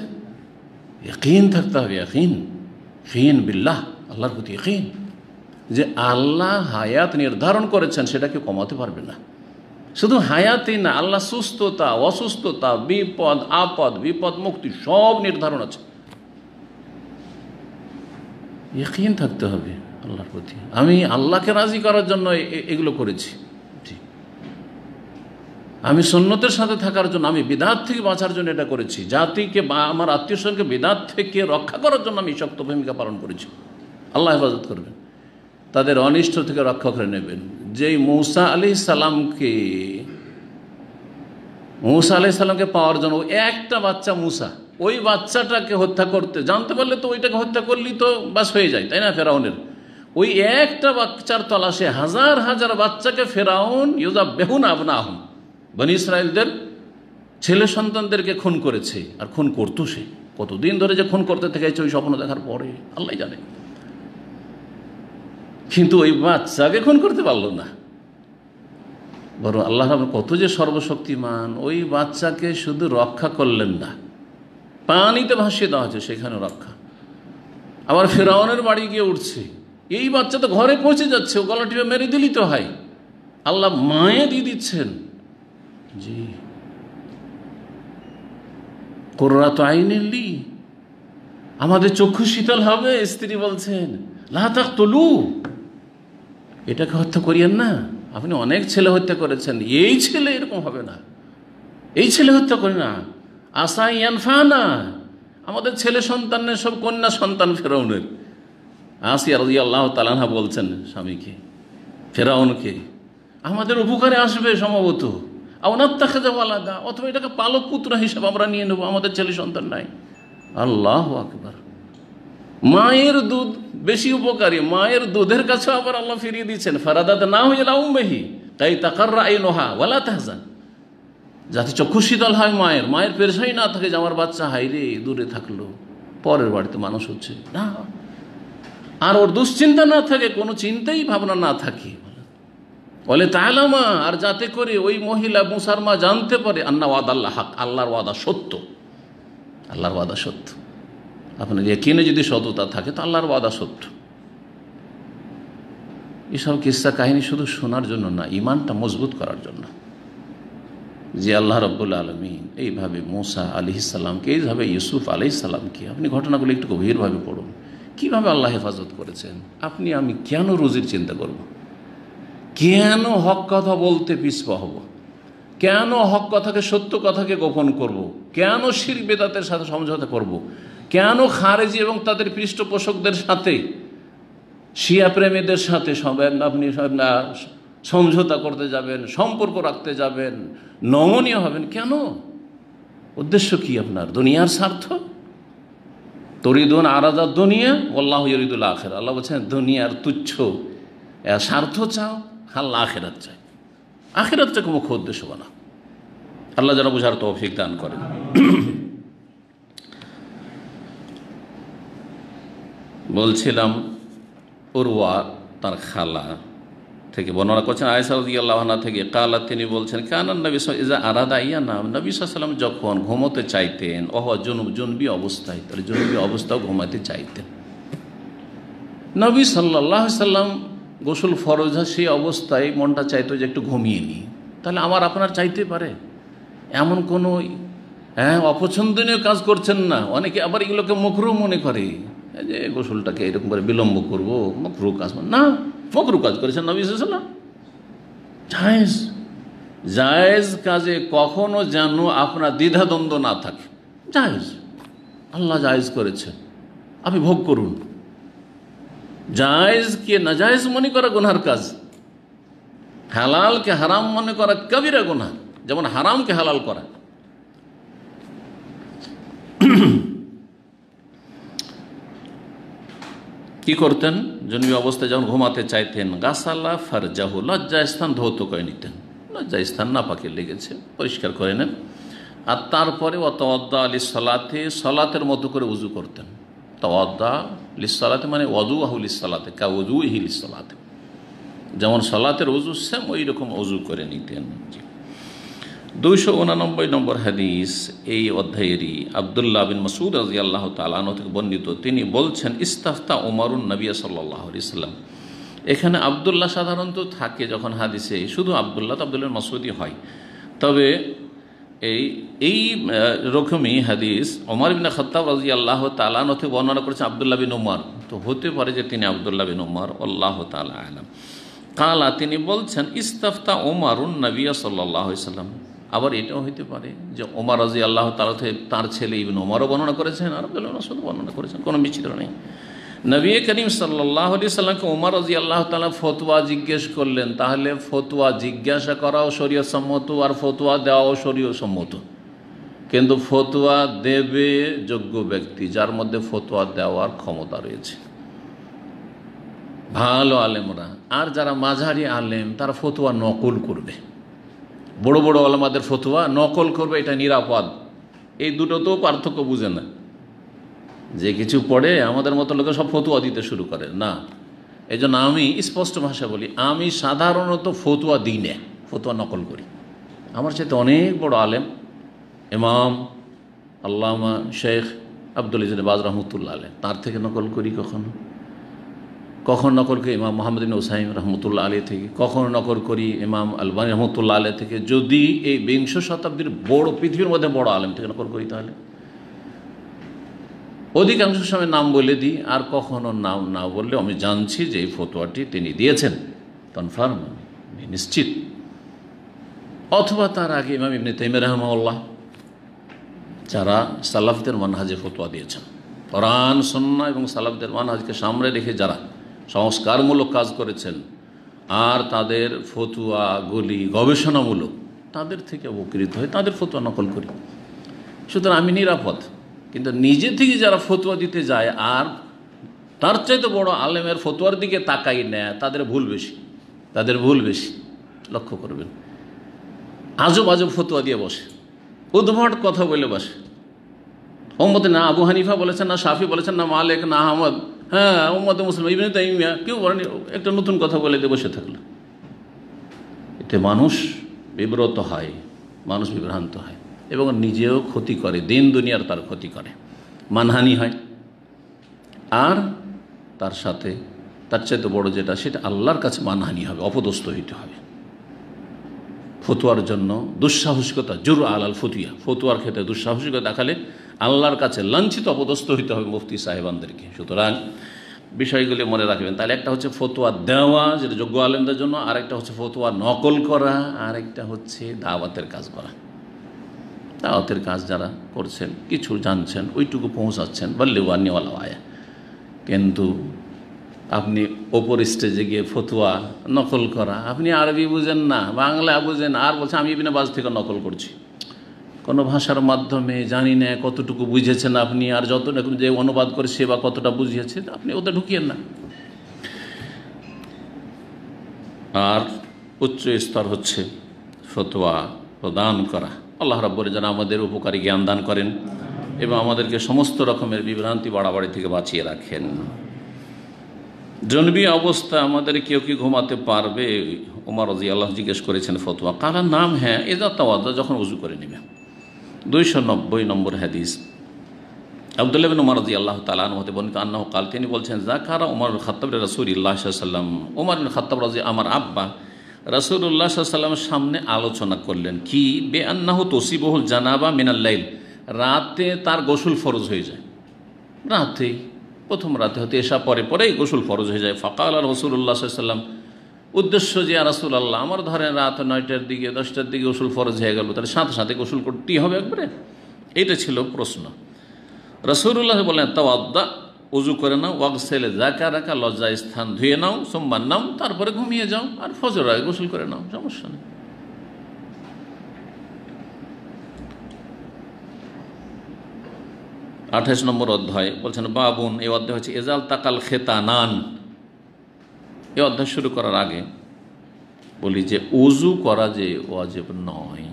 ইয়াকিন থাকতে হবে, ইয়াকিন বিল্লাহ, আল্লাহর প্রতি ইয়াকিন, যে আল্লাহ হায়াত নির্ধারণ করেছেন, সেটাকে কমাতে পারবে না। শুধু হায়াতই না, আল্লাহ সুস্থতা, অসুস্থতা, বিপদ আপদ, বিপদ মুক্তি সব নির্ধারণ আছে। ইয়াকিন থাকতে হবে আল্লাহর প্রতি, আমি আল্লাহকে রাজি করার জন্য এগুলো করেছি, আমি সুন্নতের সাথে থাকার জন্য, আমি বিদআত থেকে বাঁচার জন্য এটা করেছি, জাতিকে বা আমার আত্মীয় স্বজনকে বিদআত থেকে রক্ষা করার জন্য আমি শক্ত ভূমিকা পালন করেছি। আল্লাহ হেফাজত করবেন, তাদের অনিষ্ট থেকে রক্ষা করে নেবেন। যেই মূসা আলাইহিস সালামকে পাওয়ার জন্য একটা বাচ্চা মুসা, ওই বাচ্চাটাকে হত্যা করতে জানতে পারলে তো ওইটাকে হত্যা করলেই তো বাস হয়ে যায়, তাই না? ফেরাউনের ওই একটা বাচ্চার তলাশে হাজার হাজার বাচ্চাকে ফেরাউন ইউযাব্বিহুনা আবনাহুম, বনী ইসরায়েলদের ছেলে সন্তানদেরকে খুন করেছে। আর খুন করতো সে কতদিন ধরে, যে খুন করতে থেকেছে ওই স্বপ্ন দেখার পরে আল্লাহ জানে, কিন্তু ওই বাচ্চাকে খুন করতে পারলো না। বরং আল্লাহ কত যে সর্বশক্তিমান, ওই বাচ্চাকে শুধু রক্ষা করলেন না, পানিতে ভাসিয়ে দেওয়া হচ্ছে, সেখানে রক্ষা। আবার ফেরাউনের বাড়ি গিয়ে উঠছে, এই বাচ্চা তো ঘরে পৌঁছে যাচ্ছে, ও গলা টিপে মেরে দিলি তো হয়, আল্লাহ মায়ে দিয়ে দিচ্ছেন। জি, কুররাতু আইনিন লি, আমাদের চক্ষু শীতল হবে। স্ত্রী বলছেন লা তাকতুলু, এটাকে হত্যা করিয়েন না, আপনি অনেক ছেলে হত্যা করেছেন, এই ছেলে এরকম হবে না, এই ছেলে হত্যা করে না। আসা ইয়ানফানা, আমাদের ছেলে সন্তানের সব কন্যা সন্তান ফেরাউনের। আসিয়া রাদিয়াল্লাহু তাআলা আনহা বলছেন স্বামীকে, ফেরাউনকে, আমাদের উপকারে আসবে সম্ভবত, আওনাত্তাখিযা ওয়ালাদা, অথবা এটাকে পালক পুত্র হিসেবে আমরা নিয়ে নেব, আমাদের ছেলে সন্তান নাই। আল্লাহু আকবার। মায়ের দুধ বেশি উপকারী, মায়ের দুধের কাছে আবার আল্লাহ ফিরিয়ে দিচ্ছেন, ফারাদাদনাহু ইলা উম্মিহি কাই তাকাররা আইনুহা ওয়ালা তাহজান, যাতে চক্ষু শীতল হয় মায়ের, মায়ের পেরেশানি না থাকে যে আমার বাচ্চা হাইরে দূরে থাকলো, পরের বাড়িতে মানুষ হচ্ছে না, আর ওর দুশ্চিন্তা না থাকে, কোনো চিন্তাই ভাবনা না থাকে। বলে তাআলামা, আর যাতে করে ওই মহিলা মুসার মা জানতে পারে আন্না ওয়াদাল্লাহ হক, আল্লাহর ওয়াদা সত্য, আল্লাহর ওয়াদা সত্য। আপনার ইয়াকিনে যদি সততা থাকে তো আল্লাহর ওয়াদা সত্য। এসব কিস্সা কাহিনী শুধু শোনার জন্য না, ইমানটা মজবুত করার জন্য, যে আল্লাহ রাব্বুল আলামিন এইভাবে মুসা আলাইহিস সালামকে, এইভাবে ইউসুফ আলাইহিস সালামকে, আপনি ঘটনাগুলো একটু গভীরভাবে পড়ুন, কীভাবে আল্লাহ হেফাজত করেছেন। আপনি আমি কেন রুজির চিন্তা করব, কেন হক কথা বলতে পিছপা হব, কেন হক কথাকে, সত্য কথাকে গোপন করব, কেন শিরক বিদআতের সাথে সমঝোতা করব, কেন খারেজি এবং তাদের পৃষ্ঠপোষকদের সাথে, শিয়া প্রেমীদের সাথে আপনি সমঝোতা করতে যাবেন, সম্পর্ক রাখতে যাবেন, নমনীয় হবেন, কেন? উদ্দেশ্য কি আপনার? দুনিয়ার স্বার্থ? তরিদুন আরাদা দুনিয়া ওয়াল্লাহু ইউরিদুল আখিরা, আল্লাহ বলছেন দুনিয়ার তুচ্ছ স্বার্থ চাও, আল্লাহ আখিরাত চায়, আখিরাতটাকে মুখ্য উদ্দেশ্য বানা। আল্লাহ যেন বুঝার তৌফিক দান করেন। বলছিলাম উরওয়া তার খালা থেকে বর্ণনা করছেন, আয়েশা রাদিয়াল্লাহু আনহা থেকে, কালা, তিনি বলছেন, কানান নবী ইজা আরাদা ইয়ানাম, নবী সাল্লাল্লাহু আলাইহি ওয়াসাল্লাম যখন ঘুমোতে চাইতেন, ওয়া জুনুবি অবস্থায়, তার জুনুবি অবস্থাও ঘুমাতে চাইতেন। নবী সাল্লাল্লাহু আলাইহি ওয়াসাল্লাম গোসল ফরজ হয়, সেই অবস্থায় মনটা চাইতো যে একটু ঘুমিয়ে নিই, তাহলে আমার আপনার চাইতে পারে, এমন কোনো অপছন্দনীয় কাজ করছেন না। অনেকে আবার এগুলোকে মাকরুহ মনে করে, যে গোসলটাকে এরকম করে বিলম্ব করবো, মাকরুহ কাজ না, মাকরুহ কাজ করেছেন নবী সাল্লাল্লাহু আলাইহি ওয়াসাল্লাম। জায়েজ, জায়েজ কাজে কখনো যেন আপনার দ্বিধাদ্বন্দ্ব না থাকে, জায়েজ, আল্লাহ জায়েজ করেছে, আপনি ভোগ করুন। জায়েজকে নাজায়েজ মনে করা গুনার কাজ, হালালকে হারাম মনে করা কবিরা গুনাহ, যেমন হারামকে হালাল করা। কি করতেন? জন্মী অবস্থায় যখন ঘুমাতে চাইতেন, গাসালা ফারজাহু, লজ্জা স্থান ধৌত করে নিতেন, লজ্জা স্থান নাপাকে লেগেছে পরিষ্কার করে নেন, আর তারপরে ওয়াতাওয়াদ্দা লিসসালাতে, সলাতের মতো করে উজু করতেন। তাওয়াদ্দা লিসসালাতে মানে ওয়াদুহু লিসসালাতে, কা ওয়াদুহি লিসসালাতে, যেমন সলাতের উজু সেম ওই রকম উজু করে নিতেন। 289 নম্বর হাদিস এই অধ্যায়েরই আব্দুল্লাহ বিন মাসউদ রাদিয়াল্লাহু তাআলা আনহু থেকে বর্ণিত, তিনি বলছেন, ইস্তাফতা ওমরুন নবী সাল্লাল্লাহু আলাইহি ওয়াসাল্লাম। এখানে আব্দুল্লাহ সাধারণত থাকে যখন হাদিসে, শুধু আব্দুল্লাহ তো আব্দুল্লাহ মাসউদই হয়, তবে এই রকমই হাদিস ওমর ইবনে খাত্তাব রাদিয়াল্লাহু তাআলা আনহু থেকে বর্ণনা করেছেন আব্দুল্লাহ বিন উমর, তো হতে পারে যে তিনি আব্দুল্লাহ বিন উমর, আল্লাহু তাআলা আলাম। কালা, তিনি বলছেন, ইস্তাফতা ওমরুন নবী সাল্লাল্লাহু আলাইহি ওয়াসাল্লাম। আবার এটাও হইতে পারে যে ওমর রাদিয়াল্লাহু তাআলা তার ছেলে ইবনে উমরও বর্ণনা করেছেন, আর আব্দুল্লাহ বিন মাসউদ বর্ণনা করেছেন, কোনো বিচিত্র নেই। নবী করিম সাল্লাল্লাহু আলাইহি ওয়াসাল্লামকে ওমর রাদিয়াল্লাহু তাআলা ফতোয়া জিজ্ঞেস করলেন, তাহলে ফতোয়া জিজ্ঞাসা করাও শরীয়ত সম্মত আর ফতোয়া দেওয়াও শরীয়ত সম্মত, কিন্তু ফতোয়া দেবে যোগ্য ব্যক্তি, যার মধ্যে ফতোয়া দেওয়ার ক্ষমতা রয়েছে, ভালো আলেমরা। আর যারা মাঝারি আলেম তারা ফতোয়া নকল করবে, বড় বড় আলেমাদের ফতোয়া নকল করবে, এটা নিরাপদ। এই দুটো তো পার্থক্য বুঝে না, যে কিছু পড়ে আমাদের মতো লোকে সব ফতোয়া দিতে শুরু করে না। এই জন্য আমি স্পষ্ট ভাষা বলি, আমি সাধারণত ফতোয়া দিই না, ফতোয়া নকল করি। আমার চাইতে অনেক বড় আলেম ইমাম আল্লামা শেখ আব্দুল আজিজ বাজ রহমতুল্লাহ আলাইহ, তার থেকে নকল করি কখন নকল করি ইমাম মোহাম্মদ ইবনে উসাইম রহমতুল্লাহ আলাইহ থেকে, কখন নকল করি ইমাম আলবানী রহমতুল্লাহ আলাইহ থেকে। যদি এই 20 শতাব্দীর বড়, পৃথিবীর মধ্যে বড় আলেম থেকে নকল করি, তাহলে অধিকাংশ সময় নাম বলে দিই, আর কখনো নাম না বললে আমি জানছি যে এই ফতোয়াটি তিনি দিয়েছেন, কনফার্ম, নিশ্চিত। অথবা তার আগে ইমাম ইবনে তাইমিয়া রাহিমাহুল্লাহ, যারা সালাফদের মানহাজে ফতোয়া দিয়েছেন, কোরআন সুন্নাহ এবং সালাফদের মানহাজকে সামনে রেখে যারা সংস্কারমূলক কাজ করেছেন, আর তাদের ফতোয়াগুলি গবেষণামূলক, তাদের থেকে উপকৃত হয়ে তাদের ফতোয়া নকল করি। সুতরাং আমি নিরাপদ। কিন্তু নিজে থেকে যারা ফতোয়া দিতে যায় আর তার চাইতে বড় আলেমের ফতোয়ার দিকে তাকাই নেয়, তাদের ভুল বেশি, তাদের ভুল বেশি। লক্ষ্য করবেন, আজব আজব ফতোয়া দিয়ে বসে, উদ্ভট কথা বলে বসে। উম্মতে না আবু হানিফা বলেছেন, না শাফি বলেছেন, না মালিক, না আহমদ, হ্যাঁ উম্মতে মুসলিম ইবনে তাইমিয়া, কেউ বলেনি, একটা নতুন কথা বলে দিয়ে বসে থাকলো। এতে মানুষ বিব্রত হয়, মানুষ বিভ্রান্ত হয় এবং নিজেও ক্ষতি করে, দিন দুনিয়ার তার ক্ষতি করে, মানহানি হয়। আর তার সাথে তার চাইতে বড় যেটা, সেটা আল্লাহর কাছে মানহানি হবে, অপদস্থ হইতে হবে। ফতুয়ার জন্য দুঃসাহসিকতা, জুর আলাল ফতুয়া, ফতুয়ার ক্ষেত্রে দুঃসাহসিকতা দেখালে আল্লাহর কাছে লাঞ্ছিত, অপদস্থ হইতে হবে মুফতি সাহেবানদেরকে। সুতরাং বিষয়গুলি মনে রাখবেন। তাহলে একটা হচ্ছে ফতোয়া দেওয়া, যেটা যোগ্য আলেমদের জন্য, আরেকটা হচ্ছে ফতোয়া নকল করা, আরেকটা হচ্ছে দাওয়াতের কাজ করা। দাওয়াতের কাজ যারা করছেন, কিছু জানছেন, ওইটুকু পৌঁছাচ্ছেন, বললেও আনিওয়ালা আয়া। কিন্তু আপনি ওপর স্টেজে গিয়ে ফতোয়া নকল করা, আপনি আরবি বুঝেন না, বাংলা বুঝেন, আর বলছে আমি ইবনে বাজ থেকে নকল করছি। কোনো ভাষার মাধ্যমে জানি না কতটুকু বুঝেছেন আপনি, আর যতটুকু যে অনুবাদ করে সে বা কতটা বুঝিয়েছে, আপনি ওটা ঢুকিয়েন না। আর উচ্চ স্তর হচ্ছে ফতোয়া প্রদান করা। আল্লাহ রাব্বুল যেন আমাদের উপকারী জ্ঞান দান করেন এবং আমাদেরকে সমস্ত রকমের বিভ্রান্তি বাড়াবাড়ি থেকে বাঁচিয়ে রাখেন। জনবী অবস্থা আমাদের কেউ কি ঘুমাতে পারবে? ওমর রাদিয়াল্লাহু আনহু জিজ্ঞেস করেছেন ফতোয়া। কালার নাম, হ্যাঁ, এজা তাওয়াদ্দা, যখন উযু করে নেবে। 290 নম্বর হাদিস, আব্দুল্লাহ ইবনে উমর রাদিয়াল্লাহু তাআলা আনহু হতে বর্ণিত, আন্নাহু কাল, তিনি বলছেন, যাকারা উমর ইবনে খাত্তাব রাসূলুল্লাহ সাল্লাল্লাহু আলাইহি ওয়াসাল্লাম, উমর ইবনে খাত্তাব আমার আব্বা রাসূলুল্লাহ সাল্লাল্লাহু আলাইহি ওয়াসাল্লামের সামনে আলোচনা করলেন, কি বে আন্নাহু তুসিবুল জানাবা মিনাল লাইল, রাতে তার গোসল ফরজ হয়ে যায়। রাতে, প্রথম রাতে হতে এশা পরে পরেই গোসল ফরজ হয়ে যায়। ফাকাল রাসূলুল্লাহ সাল্লাল্লাহু আলাইহি ওয়াসাল্লাম, উদ্দেশ্য যে রাসূলুল্লাহ, আমার ধরেন রাত 9টার দিকে 10টার দিকে গোসল ফরজ হয়ে গেল, তাহলে সাথে সাথে গোসল করতেই হবে একবারে? এটা ছিল প্রশ্ন। রাসূলুল্লাহ বললেন, তাওয়াদ্দা, উযু করে নাও, ওয়াগসিল যাকারাকা, লজ্জা স্থান ধুয়ে নাও, সুম্মা নাম, তারপরে ঘুমিয়ে যাও, আর ফজর আগে গোসল করে নাও, সমস্যা নেই। 28 নম্বর অধ্যায় বলছেন, বাবুন, এই অধ্যায় হচ্ছে এজাল তাকাল খেতানান। এই অধ্যায় শুরু করার আগে বলি যে উযু করা যে ওয়াজিব নয়,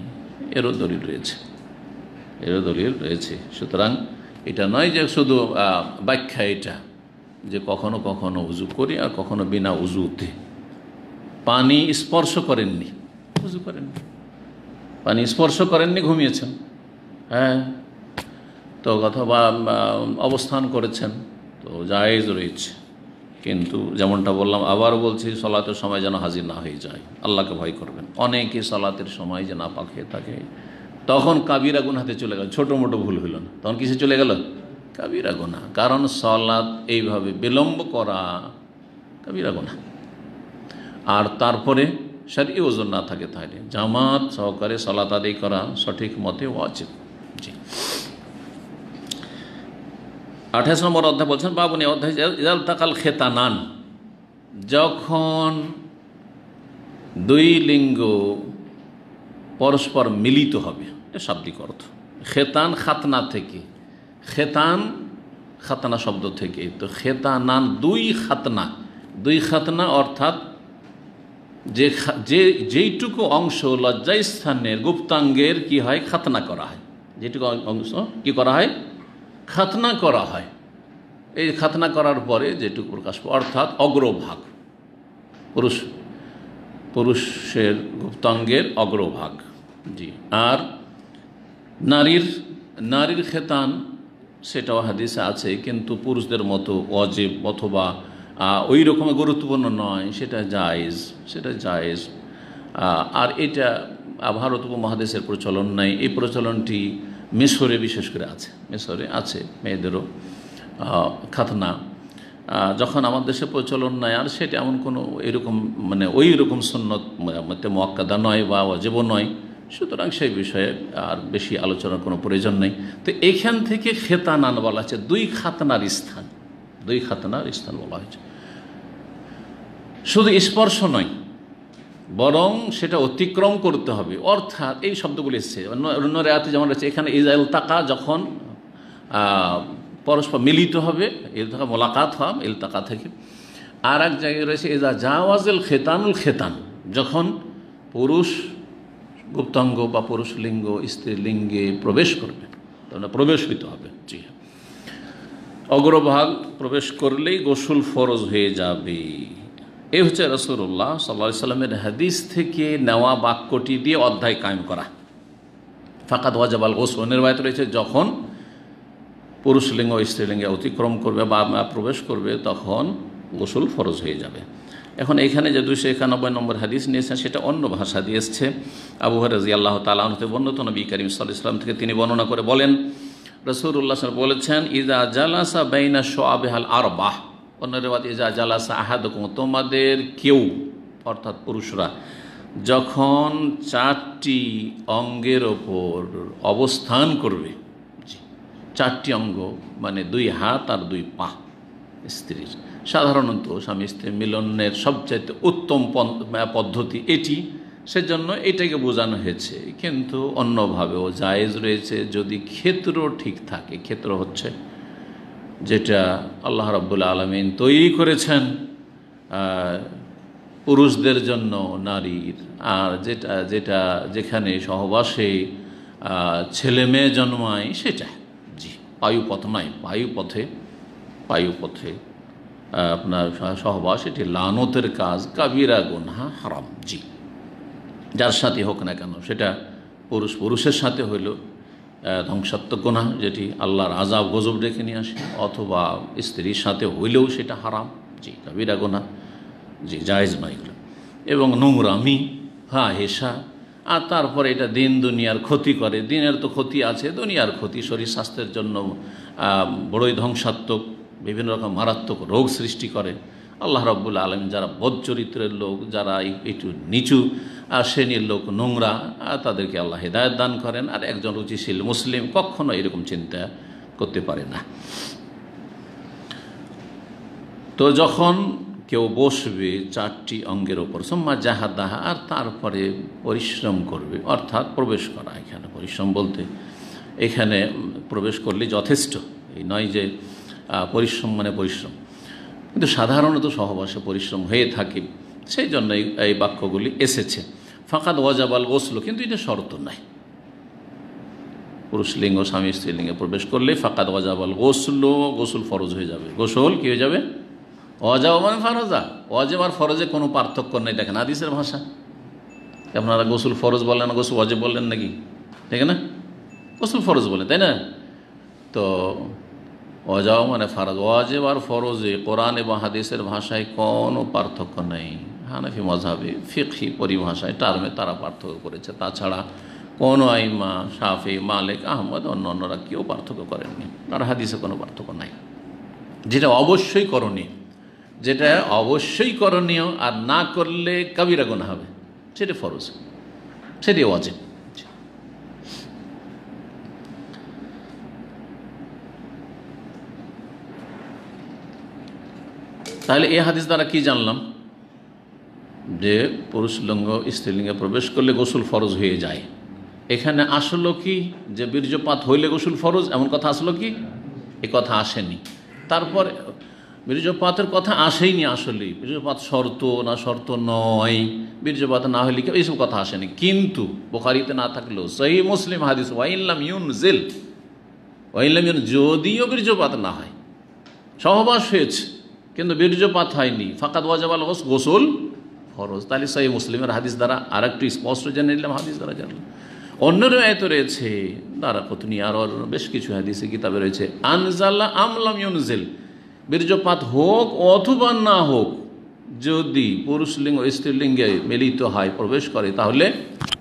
এরও দলিল রয়েছে, এরও দলিল রয়েছে। সুতরাং এটা নয় যে শুধু ব্যাখ্যা এটা যে কখনো কখনো উযু করি আর কখনো বিনা উযুতে। পানি স্পর্শ করেননি, উযু করেননি, পানি স্পর্শ করেননি, ঘুমিয়েছেন, হ্যাঁ, তো অথবা অবস্থান করেছেন, তো জায়েজ রয়েছে। কিন্তু যেমনটা বললাম, আবার বলছি, সলাতের সময় যেন হাজির না হয়ে যায়, আল্লাহকে ভয় করবেন। অনেকে সলাতের সময় যে না পাক হয়ে থাকে, তখন কাবিরা গুনাহতে চলে গেল, ছোটো মোটো ভুল হইল না, তখন কিসে চলে গেল? কাবিরা গুনাহ। কারণ সলাত এইভাবে বিলম্ব করা কাবিরা গুনাহ। আর তারপরে শরঈ ওযর না থাকে, তাহলে জামাত সহকারে সলাত আদায় করা সঠিক মতে ওয়াজিব। জি, 28 নম্বর অধ্যায় বলছেন, বাবুনি অধ্যায় ইজাল তাকাল খেতানান, যখন দুই লিঙ্গ পরস্পর মিলিত হবে, এটা শাব্দিক অর্থ। খেতান খাতনা থেকে, খেতান খাতনা শব্দ থেকে, তো খেতানান দুই খাতনা, দুই খাতনা অর্থাৎ যেইটুকু অংশ লজ্জাস্থানের গুপ্তাঙ্গের কি হয়, খাতনা করা হয়, যেটুকু অংশ কি করা হয়, খাতনা করা হয়। এই খাতনা করার পরে যেটুকু প্রকাশ, অর্থাৎ অগ্রভাগ, পুরুষের গুপ্তাঙ্গের অগ্রভাগ। জি, আর নারীর খেতান, সেটাও হাদিসে আছে, কিন্তু পুরুষদের মতো ওয়াজিব অথবা ওই রকমের গুরুত্বপূর্ণ নয়, সেটা জায়েজ, সেটা জায়েজ। আর এটা ভারত উপমহাদেশের প্রচলন নাই, এই প্রচলনটি মিশরে বিশেষ করে আছে, মিশরে আছে, মেয়েদেরও খাতনা যখন আমার দেশে প্রচলন নাই, আর সেটা এমন কোনো এরকম মানে ওই রকম সুন্নত মুআক্কাদা নয় বা ওয়াজিব নয়, সুতরাং সেই বিষয়ে আর বেশি আলোচনার কোনো প্রয়োজন নেই। তো এইখান থেকে খেতানান বলা হচ্ছে দুই খাতনার স্থান বলা হয়েছে। শুধু স্পর্শ নয়, বরং সেটা অতিক্রম করতে হবে, অর্থাৎ এই শব্দগুলি এসছে অন্য রায়াতে যেমন রয়েছে এখানে ইজাইল তাকা, যখন পরস্পর মিলিত হবে, ইলতাকা মোলাকাত হওয়া ইলতাকা থেকে। আর এক জায়গায় রয়েছে ইজা জাওয়াজেল খেতানুল খেতান, যখন পুরুষ গুপ্তাঙ্গ বা পুরুষ লিঙ্গ স্ত্রীলিঙ্গে প্রবেশ করবে, তখন প্রবেশ হইতে হবে। জি হ্যাঁ, অগ্রভাগ প্রবেশ করলেই গোসল ফরজ হয়ে যাবে। এই হচ্ছে রাসূলুল্লাহ সাল্লাল্লাহু আলাইহি সাল্লামের হাদিস থেকে নেওয়া বাক্যটি দিয়ে অধ্যায় কায়েম করা। ফাকাদ ওয়াজাবাল গোসল নির্বাহিত রয়েছে, যখন পুরুষ লিঙ্গ স্ত্রীলিঙ্গে অতিক্রম করবে বা প্রবেশ করবে তখন গোসল ফরজ হয়ে যাবে। এখন এখানে যে 291 নম্বর হাদিস নিয়েছেন সেটা অন্য ভাষা দিয়ে এসছে। আবু হুরায়রা রাদিয়াল্লাহু তাআলা আনহু থেকে বর্ণিত, নবী করিম সাল্লাল্লাহু আলাইহি ওয়াসাল্লাম থেকে তিনি বর্ণনা করে বলেন, রাসূলুল্লাহ সাল্লাল্লাহু আলাইহি ওয়াসাল্লাম বলেছেন, ইজা জালাসা বাইনা শুআবিহাল আরবাহ, অন্য রিওয়ায়াতে ইজা জালাসা আহাদুকুম, তোমাদের কেউ অর্থাৎ পুরুষরা যখন 4টি অঙ্গের ওপর অবস্থান করবে, 4টি অঙ্গ মানে 2 হাত আর 2 পা স্ত্রীর, সাধারণত স্বামী স্ত্রী মিলনের সবচাইতে উত্তম পদ্ধতি এটি, সেজন্য এটাকে বোঝানো হয়েছে। কিন্তু অন্যভাবেও জায়েজ রয়েছে যদি ক্ষেত্র ঠিক থাকে। ক্ষেত্র হচ্ছে যেটা আল্লাহ রাব্বুল আলামিন তৈরি করেছেন পুরুষদের জন্য নারীর, আর যেটা যেখানে সহবাসে ছেলে মেয়ে জন্মায় সেটা, জি, বায়ুপথ নয়, বায়ুপথে আপনার সহবাস এটি লানতের কাজ, কাবিরা গুনাহ, হারাম। জি, যার সাথে হোক না কেন, সেটা পুরুষের সাথে হইল ধ্বংসাত্মক গুনাহ, যেটি আল্লাহর আযাব গজব ডেকে নিয়ে আসে, অথবা স্ত্রীর সাথে হইলেও সেটা হারাম, জি, কাবিরা গুনাহ, জি, জায়েজ নয় এগুলো। এবং নোংরামি, হেসা, আর তারপরে এটা দিন দুনিয়ার ক্ষতি করে। দিনের তো ক্ষতি আছে, দুনিয়ার ক্ষতি, শরীর স্বাস্থ্যের জন্য বড়ই ধ্বংসাত্মক, বিভিন্ন রকম মারাত্মক রোগ সৃষ্টি করে। আল্লাহ রাব্বুল আলামিন যারা বদ চরিত্রের লোক, যারা একটু নিচু শ্রেণীর লোক, নোংরা, তাদেরকে আল্লাহ হেদায়েত দান করেন। আর একজন রুচিশীল মুসলিম কখনো এরকম চিন্তা করতে পারে না। তো যখন কেউ বসবে 4টি অঙ্গের ওপর, সুম্মা জাহাদাহা, আর তারপরে পরিশ্রম করবে, অর্থাৎ প্রবেশ করা। এখানে পরিশ্রম বলতে এখানে প্রবেশ করলে যথেষ্ট, এই নয় যে পরিশ্রম মানে পরিশ্রম, কিন্তু সাধারণত সহবাসে পরিশ্রম হয়ে থাকে, সেই জন্য এই বাক্যগুলি এসেছে। ফাকাদ ওয়াজাবাল গোসল, কিন্তু এটা শর্ত নাই। পুরুষ লিঙ্গ স্বামী স্ত্রীলিঙ্গে প্রবেশ করলে ফাকাদ ওয়াজাবাল গোসল ফরজ হয়ে যাবে। গোসল কি হয়ে যাবে? ওয়াজাব মানে ফরজা। ওয়াজিব আর ফরজে কোনো পার্থক্য নেই। দেখেন হাদিসের ভাষা, আপনারা গোসল ফরজ বললেন না, গোসল ওয়াজিব বললেন নাকি? ঠিক না, গোসল ফরজ বলেন, তাই না? তো ওয়াজাব মানে ফরজ, ওয়াজিব আর ফরজে কোরআন এবং হাদিসের ভাষায় কোনো পার্থক্য নেই। হানাফি মাযহাবে ফিকহি পরিভাষায় টার্মে তারা পার্থক্য করেছে, তাছাড়া কোনো আইমা শাফি, মালিক, আহমদ অন্যরা কেউ পার্থক্য করেননি। আর হাদিসে কোনো পার্থক্য নাই। যেটা অবশ্যই করণীয়, আর না করলে কাবিরা গুনাহ হবে, সেটা ফরজ, সেটাই ওয়াজিব। তাহলে এই হাদিস দ্বারা কি জানলাম? যে পুরুষ লিঙ্গ স্ত্রীলিঙ্গে প্রবেশ করলে গোসল ফরজ হয়ে যায়। এখানে আসলো কি যে বীর্যপাত হইলে গোসল ফরজ, এমন কথা আসলো কি? এ কথা আসেনি। তারপর বীর্যপাতের কথা আসেইনি। আসলে বীর্যপাত শর্ত না শর্ত নয়, বীর্যপাত না হইলে এইসব কথা আসেনি। কিন্তু বুখারীতে না থাকলেও সহিহ মুসলিম হাদিস, ওয়াইল্লাম ইউনজিল, যদিও বীর্যপাত না হয়, সহবাস হয়েছে কিন্তু বীর্যপাত হয়নি, ফাকাদ ওয়াজাবাল গোসল ফরজ। তাহলে সহিহ মুসলিমের হাদিস দ্বারা আর একটু স্পষ্ট জেনে নিলাম, হাদিস দ্বারা জানলাম। অন্য রিওয়ায়াতে রয়েছে দারাকুতনি, আর বেশ কিছু হাদিসে কিতাবে রয়েছে আনজালা আমলাম ইউনজিল, বীর্যপাত হোক অথবা না হোক, যদি পুরুষ লিঙ্গ স্ত্রীলিঙ্গে মিলিত হয়, প্রবেশ করে, তাহলে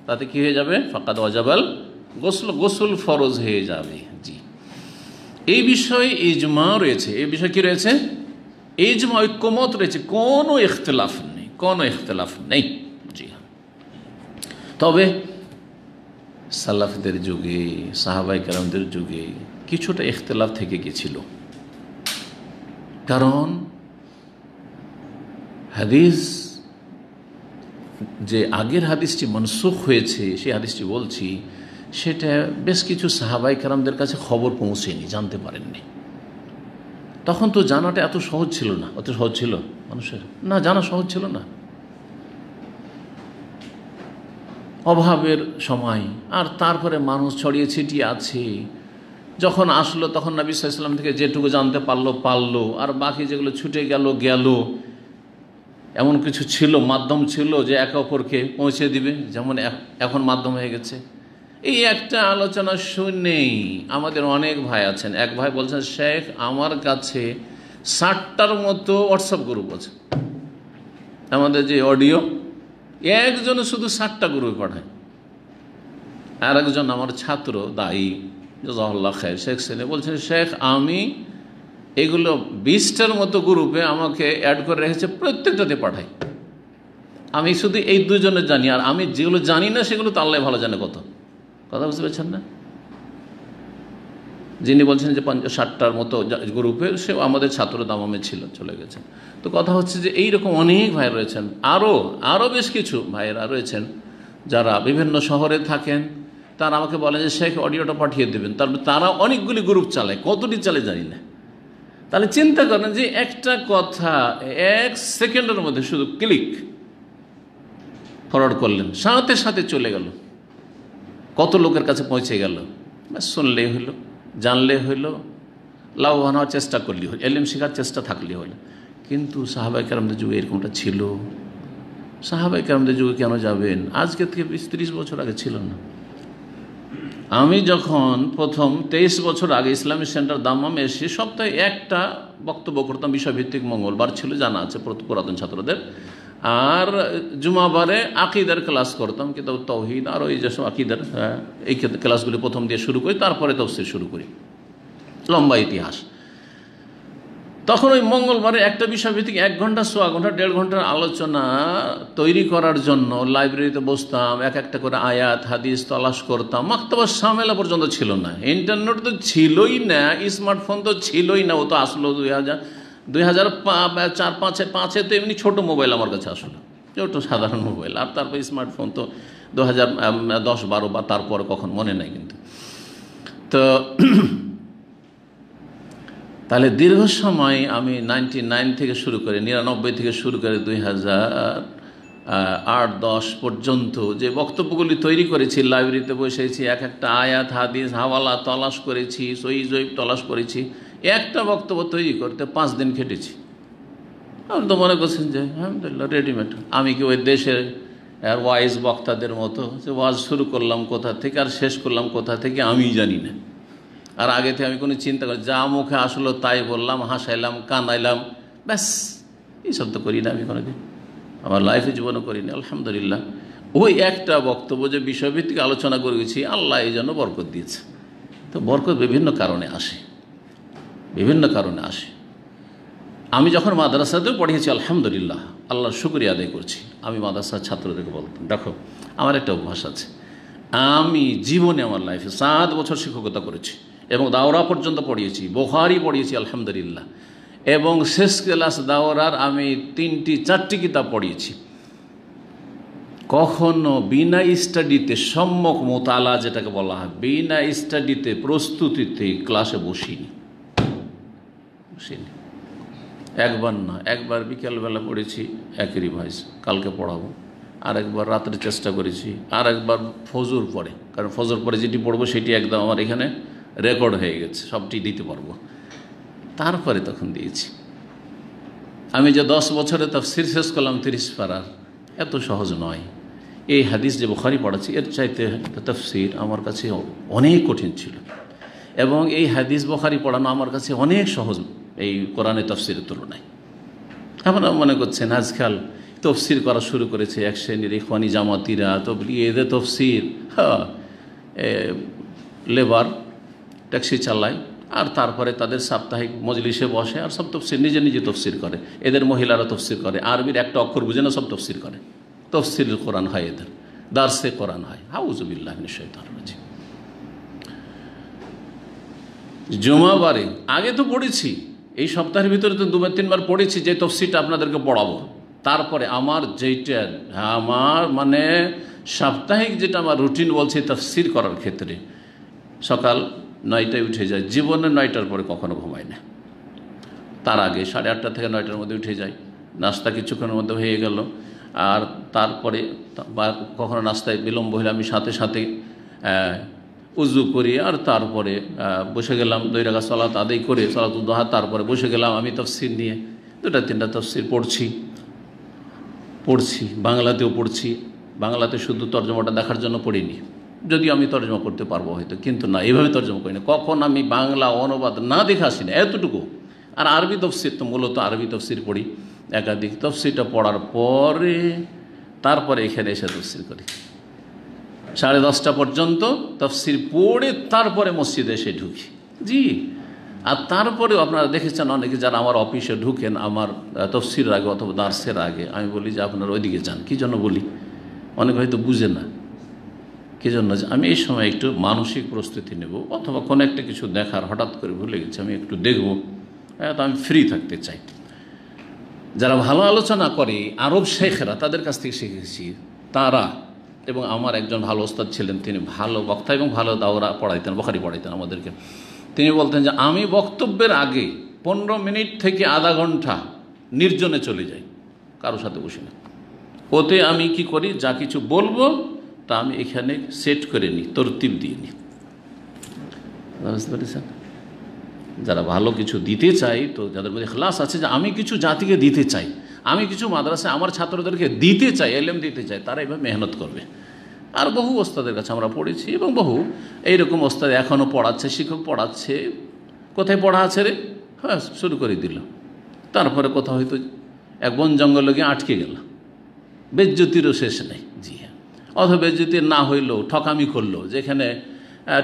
তাতে কি হয়ে যাবে? ফাকাদ ওয়াজাবাল গোসল ফরজ হয়ে যাবে। জি, এই বিষয়ে ইজমা রয়েছে। এই বিষয়ে কি রয়েছে? ইজমা, ঐক্যমত রয়েছে, কোনো ইখতিলাফ নেই, কোনো ইখতিলাফ নেই। জি হ্যাঁ। তবে সালাফদের যুগে, সাহাবায়ে কেরামদের যুগে কিছুটা ইখতিলাফ থেকে গিয়েছিল। কারণ হাদিস, যে আগের হাদিসটি মনসুখ হয়েছে, সেই হাদিসটি বলছি, সেটা বেশ কিছু সাহাবায়ে কেরামদের কাছে খবর পৌঁছেনি, জানতে পারেননি। তখন তো জানাটা এত সহজ ছিল না। অত সহজ ছিল মানুষের না, জানা সহজ ছিল না, অভাবের সময়। আর তারপরে মানুষ ছড়িয়ে ছিটিয়ে আছে। যখন আসলো তখন নবী সাল্লাল্লাহু আলাইহি ওয়াসাল্লাম থেকে যেটুকু জানতে পারলো, আর বাকি যেগুলো ছুটে গেল। এমন কিছু ছিল, মাধ্যম ছিল যে একে অপরকে পৌঁছে দিবে, যেমন এখন মাধ্যম হয়ে গেছে। এই একটা আলোচনা শুনেই আমাদের অনেক ভাই আছেন। এক ভাই বলছেন, শেখ আমার কাছে 60টার মতো হোয়াটসঅ্যাপ গ্রুপ আছে। আমাদের যে অডিও, একজন শুধু 60টা গ্রুপে পাঠায়। আর একজন আমার ছাত্র দায়ী, জাযাকাল্লাহ খায়র, শেখ সেনে, বলছেন, শেখ আমি এগুলো 20টার মতো গ্রুপে আমাকে অ্যাড করে রেখেছে, প্রত্যেকটাতে পাঠাই। আমি শুধু এই দুজনের জানি, আর আমি যেগুলো জানি না সেগুলো তো আল্লাহ ভালো জানে। কথা বুঝতে পারছেন না? যিনি বলছেন যে 60টার মতো গ্রুপে, সেও আমাদের ছাত্র দামামে ছিল, চলে গেছেন। তো কথা হচ্ছে যে এইরকম অনেক ভাই রয়েছেন, আরও বেশ কিছু ভাইয়েরা রয়েছেন যারা বিভিন্ন শহরে থাকেন। তারা আমাকে বলেন যে শেখ অডিওটা পাঠিয়ে দেবেন। তারা অনেকগুলি গ্রুপ চালায়, কতটি চালে জানি না। তাহলে চিন্তা করেন যে একটা কথা 1 সেকেন্ডের মধ্যে শুধু ক্লিক ফরওয়ার্ড করলেন, সাথে সাথে চলে গেল, কত লোকের কাছে পৌঁছে গেল। শুনলেই হইল, জানলে হইল, লাভবান হওয়ার চেষ্টা করলেই হইল, এলিম শেখার চেষ্টা থাকলেই হলো। কিন্তু সাহাবায়ে কেরামদের যুগে এরকমটা ছিল? সাহাবায়ে কেরামদের যুগে কেন যাবেন? আজকে থেকে 20-30 বছর আগে ছিল না। আমি যখন প্রথম 23 বছর আগে ইসলামিক সেন্টার দাম্মামে এসে সপ্তাহে একটা বক্তব্য করতাম, বিষয়ভিত্তিক, মঙ্গলবার ছিল, জানা আছে পুরাতন ছাত্রদের, আর জুমাবারে আকিদার ক্লাস করতাম, কিতাব তাওহীদ আর ওই যেসব আকিদার, এই ক্লাসগুলি প্রথম দিয়ে শুরু করি, তারপরে তাফসীর শুরু করি, লম্বা ইতিহাস। তখন ওই মঙ্গলবারে একটা বিষয়ভিত্তিক 1 ঘন্টা, 1.25 ঘন্টা, 1.5 ঘন্টার আলোচনা তৈরি করার জন্য লাইব্রেরিতে বসতাম, একটা করে আয়াত হাদিস তলাশ করতাম। মাকতাবা শামেলা পর্যন্ত ছিল না, ইন্টারনেট তো ছিলই না, স্মার্টফোন তো ছিলই না। ও তো আসলো 2004-05-এ তো এমনি ছোট মোবাইল আমার কাছে আসলো, ছোট সাধারণ মোবাইল। আর তারপর স্মার্টফোন তো 2010-12 বা তারপরে কখন মনে নাই। কিন্তু তো তাহলে দীর্ঘ সময় আমি 99 থেকে শুরু করে, 99 থেকে শুরু করে 2008-10 পর্যন্ত যে বক্তব্যগুলি তৈরি করেছি, লাইব্রেরিতে বসেছি, একটা আয়াত হাদিস হাওয়ালা তলাশ করেছি, সহিহ জয়ীফ তলাশ করেছি, একটা বক্তব্য তৈরি করতে 5 দিন খেটেছি। আপনি তো মনে করছেন যে আলহামদুলিল্লাহ রেডিমেড। আমি কি ওই দেশের ওয়াইজ বক্তাদের মতো যে ওয়াজ শুরু করলাম কোথা থেকে আর শেষ করলাম কোথা থেকে আমি জানি না। আর আগে থেকে আমি কোনো চিন্তা করি, যা মুখে আসলো তাই বললাম, হাসাইলাম, কানাইলাম, ব্যাস। এইসব তো করি না আমি কোনোদিন, আমার লাইফে জীবনে করিনি, আলহামদুলিল্লাহ। ওই একটা বক্তব্য যে বিষয়ভিত্তিক আলোচনা করে গেছি, আল্লাহ এই জন্য বরকত দিয়েছে। তো বরকত বিভিন্ন কারণে আসে, বিভিন্ন কারণে আসে। আমি যখন মাদ্রাসাতেও পড়িয়েছি, আলহামদুলিল্লাহ, আল্লাহর শুকরিয়া আদায় করছি। আমি মাদ্রাসার ছাত্রদেরকে বলতাম, দেখো আমার একটা অভ্যাস আছে, আমি জীবনে আমার লাইফে 7 বছর শিক্ষকতা করেছি এবং দাওরা পর্যন্ত পড়িয়েছি, বুখারী পড়িয়েছি আলহামদুলিল্লাহ, এবং শেষ ক্লাস দাওরার আমি 3-4টি কিতাব পড়িয়েছি। কখনো বিনা স্টাডিতে, সম্যক মোতালা যেটাকে বলা হয়, বিনা স্টাডিতে, প্রস্তুতিতে ক্লাসে বসিনি। একবার না, একবার বিকেলবেলা পড়েছি, একই রিভাইজ, কালকে পড়াবো। আর একবার রাত্রে চেষ্টা করেছি, আর একবার ফজর পড়ে, কারণ ফজর পরে যেটি পড়বো সেটি একদম আমার এখানে রেকর্ড হয়ে গেছে, সবটি দিতে পারবো। তারপরে তখন দিয়েছি। আমি যে 10 বছরে তাফসীর শেষ করলাম 30 পারার, এত সহজ নয়। এই হাদিস যে বুখারী পড়াচ্ছি, এর চাইতে তাফসীর আমার কাছে অনেক কঠিন ছিল, এবং এই হাদিস বুখারী পড়ানো আমার কাছে অনেক সহজ এই কোরআনের তাফসীরের তুলনায়। আপনারা মনে করছেন আজকাল তফসির করা শুরু করেছে এক শ্রেণীর ইখওয়ানি জামাতিরা, এদের তফসির, লেবার ট্যাক্সি চালায় আর তারপরে তাদের সাপ্তাহিক মজলিসে বসে আর সব তফসির নিজে নিজে তফসির করে। এদের মহিলারা তফসির করে, আরবির একটা অক্ষর বুঝে না, সব তফসির করে। তফসির কোরআন হয়, এদের দার্সে কোরআন হয়। হাউযুবিল্লাহি মিনাশ শাইতানির রাজিম। জুমাবারে আগে তো পড়েছি, এই সপ্তাহের ভিতরে তো 2-3 বার পড়েছি, যে তফসিরটা আপনাদেরকে পড়াবো। তারপরে আমার যেইটা আমার মানে সাপ্তাহিক যেটা আমার রুটিন বলছে তফসির করার ক্ষেত্রে, সকাল 9টায় উঠে যায়, জীবনে 9টার পরে কখনো ঘুমায় না। তার আগে 8:30 থেকে 9টার মধ্যে উঠে যায়, নাস্তা কিছুক্ষণের মধ্যে হয়ে গেল। আর তারপরে বা কখনো নাস্তায় বিলম্ব হলে আমি সাথে সাথে উজু করি, আর তারপরে বসে গেলাম 2 রাকাত সালাত আদায় করে, সালাতুদ দুহা, তারপরে বসে গেলাম আমি তফসির নিয়ে। 2-3টা তফসির পড়ছি, বাংলাতেও পড়ছি। বাংলাতে শুধু তর্জমাটা দেখার জন্য পড়িনি, যদিও আমি তর্জমা করতে পারবো হয়তো, কিন্তু না, এইভাবে তর্জমা করি না। কখন আমি বাংলা অনুবাদ না দেখে আসি না, এতটুকু। আর আরবি তফসির তো মূলত আরবি তফসির পড়ি একাধিক। তফসিরটা পড়ার পরে তারপরে এখানে এসে তফসির করি 10:30 পর্যন্ত তফসির পড়ে তারপরে মসজিদে এসে ঢুকি। জি, আর তারপরেও আপনারা দেখেছেন অনেকে যারা আমার অফিসে ঢুকেন আমার তফসির আগে অথবা দার্সের আগে, আমি বলি যে আপনারা ওইদিকে যান। কী জন্য বলি? অনেকে হয়তো বুঝে না কী জন্য। আমি এই সময় একটু মানসিক প্রস্তুতি নেব, অথবা কোনো একটা কিছু দেখার হঠাৎ করে ভুলে গেছি, আমি একটু দেখব, তো আমি ফ্রি থাকতে চাই। যারা ভালো আলোচনা করে আরব শেখরা, তাদের কাছ থেকে শিখেছি তারা, এবং আমার একজন ভালো ওস্তাদ ছিলেন, তিনি ভালো বক্তা এবং ভালো দাওরা পড়াইতেন, বুখারী পড়াইতেন আমাদেরকে। তিনি বলতেন যে আমি বক্তব্যের আগে 15 মিনিট থেকে আধা ঘন্টা নির্জনে চলে যাই, কারোর সাথে বসি না। ওতে আমি কি করি, যা কিছু বলবো তা আমি এখানে সেট করে নিই, তরতিব দিয়ে নিই। বুঝতে পেরেছেন? যারা ভালো কিছু দিতে চাই, তো যাদের মধ্যে ইখলাস আছে যে আমি কিছু জাতিকে দিতে চাই, আমি কিছু মাদ্রাসায় আমার ছাত্রদেরকে দিতে চাই, এলেম দিতে চাই, তারা এভাবে মেহনত করবে। আর বহু ওস্তাদের কাছে আমরা পড়েছি, এবং বহু এইরকম ওস্তাদ এখনও পড়াচ্ছে, শিক্ষক পড়াচ্ছে। কোথায় পড়া আছে রে, হ্যাঁ শুরু করে দিল। তারপরে কোথাও হয়তো এক বন জঙ্গলে গিয়ে আটকে গেল, বেজ্জতিরও শেষ নেই। জি হ্যাঁ, অথবা বেজ্জতি না হইলেও ঠকামি করলো, যেখানে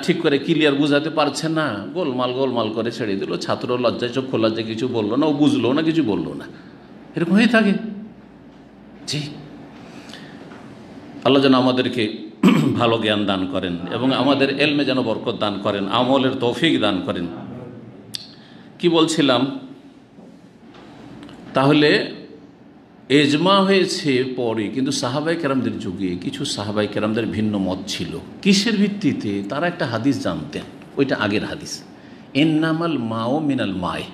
ঠিক করে ক্লিয়ার বুঝাতে পারছে না, গোলমাল করে ছেড়ে দিল। ছাত্র লজ্জায়, চক্ষু লজ্জায় কিছু বললো না, ও বুঝলো না, কিছু বললো না, এরকম হয়ে থাকে। জি, আল্লাহ যেন আমাদেরকে ভালো জ্ঞান দান করেন এবং আমাদের এলমে যেন বরকত দান করেন, আমলের তৌফিক দান করেন। কি বলছিলাম? তাহলে এজমা হয়েছে পরে, কিন্তু সাহাবাই কেরামদের যুগে কিছু সাহাবাই কেরামদের ভিন্ন মত ছিল। কিসের ভিত্তিতে? তারা একটা হাদিস জানতেন, ওইটা আগের হাদিস, ইন্নামাল মাও মিনাল মায়,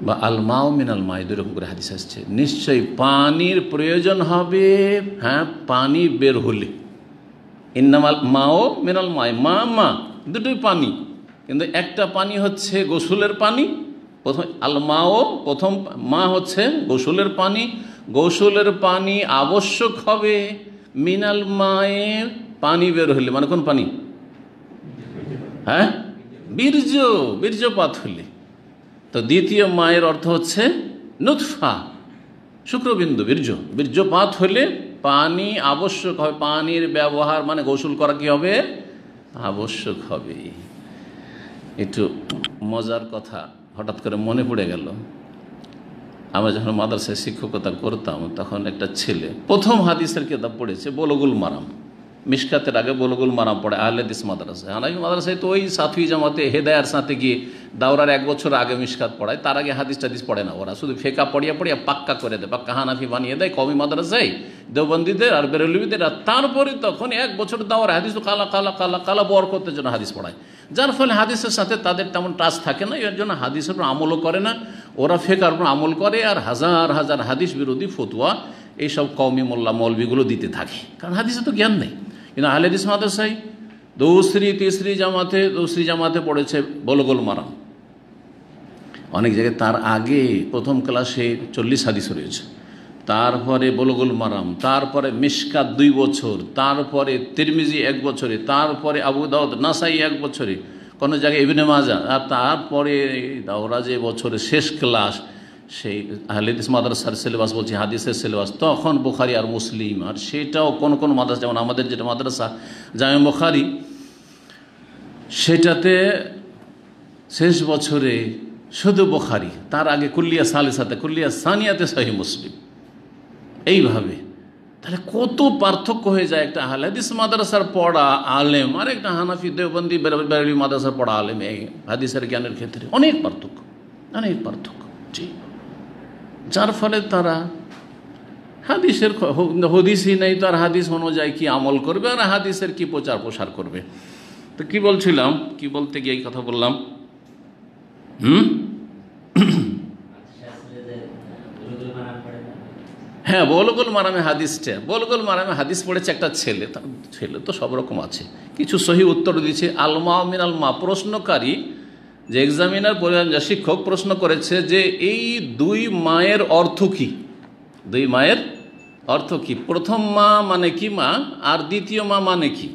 বা আল মাও মিনাল মায়, দুই রকম করে হাদিস আসছে। নিশ্চয়ই পানির প্রয়োজন হবে, হ্যাঁ, পানি বের হলে। ইন্নামাল মাও মিনাল মায়, মা দুটোই পানি, কিন্তু একটা পানি হচ্ছে গোসলের পানি। প্রথম আল মাও, প্রথম মা হচ্ছে গোসলের পানি। গোসলের পানি আবশ্যক হবে মিনাল মায়ের, পানি বের হলে, মানে কোন পানি? হ্যাঁ, বীর্যপাত হলে। তো দ্বিতীয় মায়ের অর্থ হচ্ছে নুতফা, শুক্রবিন্দু, বীর্যপাত হলে পানি আবশ্যক হবে। পানির ব্যবহার মানে গোসল করা কি হবে? আবশ্যক হবে। একটু মজার কথা হঠাৎ করে মনে পড়ে গেল। আমরা যখন মাদ্রাসায় শিক্ষকতা করতাম, তখন একটা ছেলে প্রথম হাদিসের কিতাব পড়েছে, বুলুগুল মারাম। মিশকাতের আগে বুলুগুল মারাম পড়ে আহলে হাদিস মাদ্রাসায়। হানাফি মাদ্রাসায় তো ওই সাফি জামাতে হেদায়ার সাথে গিয়ে দাওরার 1 বছর আগে মিশকাত পড়ায়, তার আগে হাদিস টাদিস পড়ে না ওরা, শুধু ফেকা পড়িয়া পাক্কা করে দেয়, পাক্কা হানাফি বানিয়ে দেয় কওমি মাদ্রাসায় দেওবন্দীদের আর বেরেলভিদের। আর তারপরে তখন 1 বছর দাওয়ার হাদিস কালা বরকতের জন্য হাদিস পড়ায়, যার ফলে হাদিসের সাথে তাদের তেমন টাচ থাকে না, এর জন্য হাদিসের উপর আমলও করে না ওরা, ফেকার উপর আমল করে, আর হাজার হাজার হাদিস বিরোধী ফতুয়া এইসব কওমি মোল্লা মৌলভিগুলো দিতে থাকে, কারণ হাদিসে তো জ্ঞান নেই। কিন্তু আহলে হাদিস মাদ্রাসায় দোসরি জামাতে পড়েছে বুলুগুল মারাম অনেক জায়গায়। তার আগে প্রথম ক্লাসে 40 হাদিস রয়েছে, তারপরে বুলুগুল মারাম, তারপরে মিশকাত 2 বছর, তারপরে তিরমিজি 1 বছরে, তারপরে আবু দাউদ নাসাই 1 বছরে, কোনো জায়গায় ইবনে মাজা, আর তারপরে দাওরা যে বছরে শেষ ক্লাস, সেই আহলে হাদিস মাদ্রাসার সিলেবাস বলছি, হাদিসের সিলেবাস, তখন বুখারী আর মুসলিম। আর সেটাও কোন মাদ্রাসা, যেমন আমাদের যেটা মাদ্রাসা জামে বুখারী, সেটাতে শেষ বছরে শুধু বুখারী, তার আগে কুল্লিয়া সালিসাতে, কুল্লিয়া সানিয়াতে সহিহ মুসলিম, এইভাবে। তাহলে কত পার্থক্য হয়ে যায় একটা আহলে হাদিস মাদ্রাসার পড়া আলেম আর একটা হানাফি দেওবন্দি বেরেলভি মাদ্রাসার পড়া আলেম, এই হাদিসের জ্ঞানের ক্ষেত্রে অনেক পার্থক্য, অনেক পার্থক্য। জি, যার ফলে তারা হাদিসের হদিসই নেই, তো আর হাদিস অনুযায়ী কি আমল করবে আর হাদিসের কি প্রচার প্রসার করবে। তো কি বলছিলাম, কি বলতে গিয়ে এই কথা বললাম, হ্যাঁ, বলগুল মারামে হাদিসটা, বলগুল মারামে হাদিস পড়েছে একটা ছেলে, ছেলে তো সব রকম আছে, কিছু সহি উত্তর দিচ্ছে। আলমা মিনাল মা, প্রশ্নকারী যে এক্সামিনার শিক্ষক প্রশ্ন করেছে যে এই দুই মায়ের অর্থ কি, দুই মায়ের অর্থ কি, প্রথম মা মানে কি মা আর দ্বিতীয় মা মানে কি।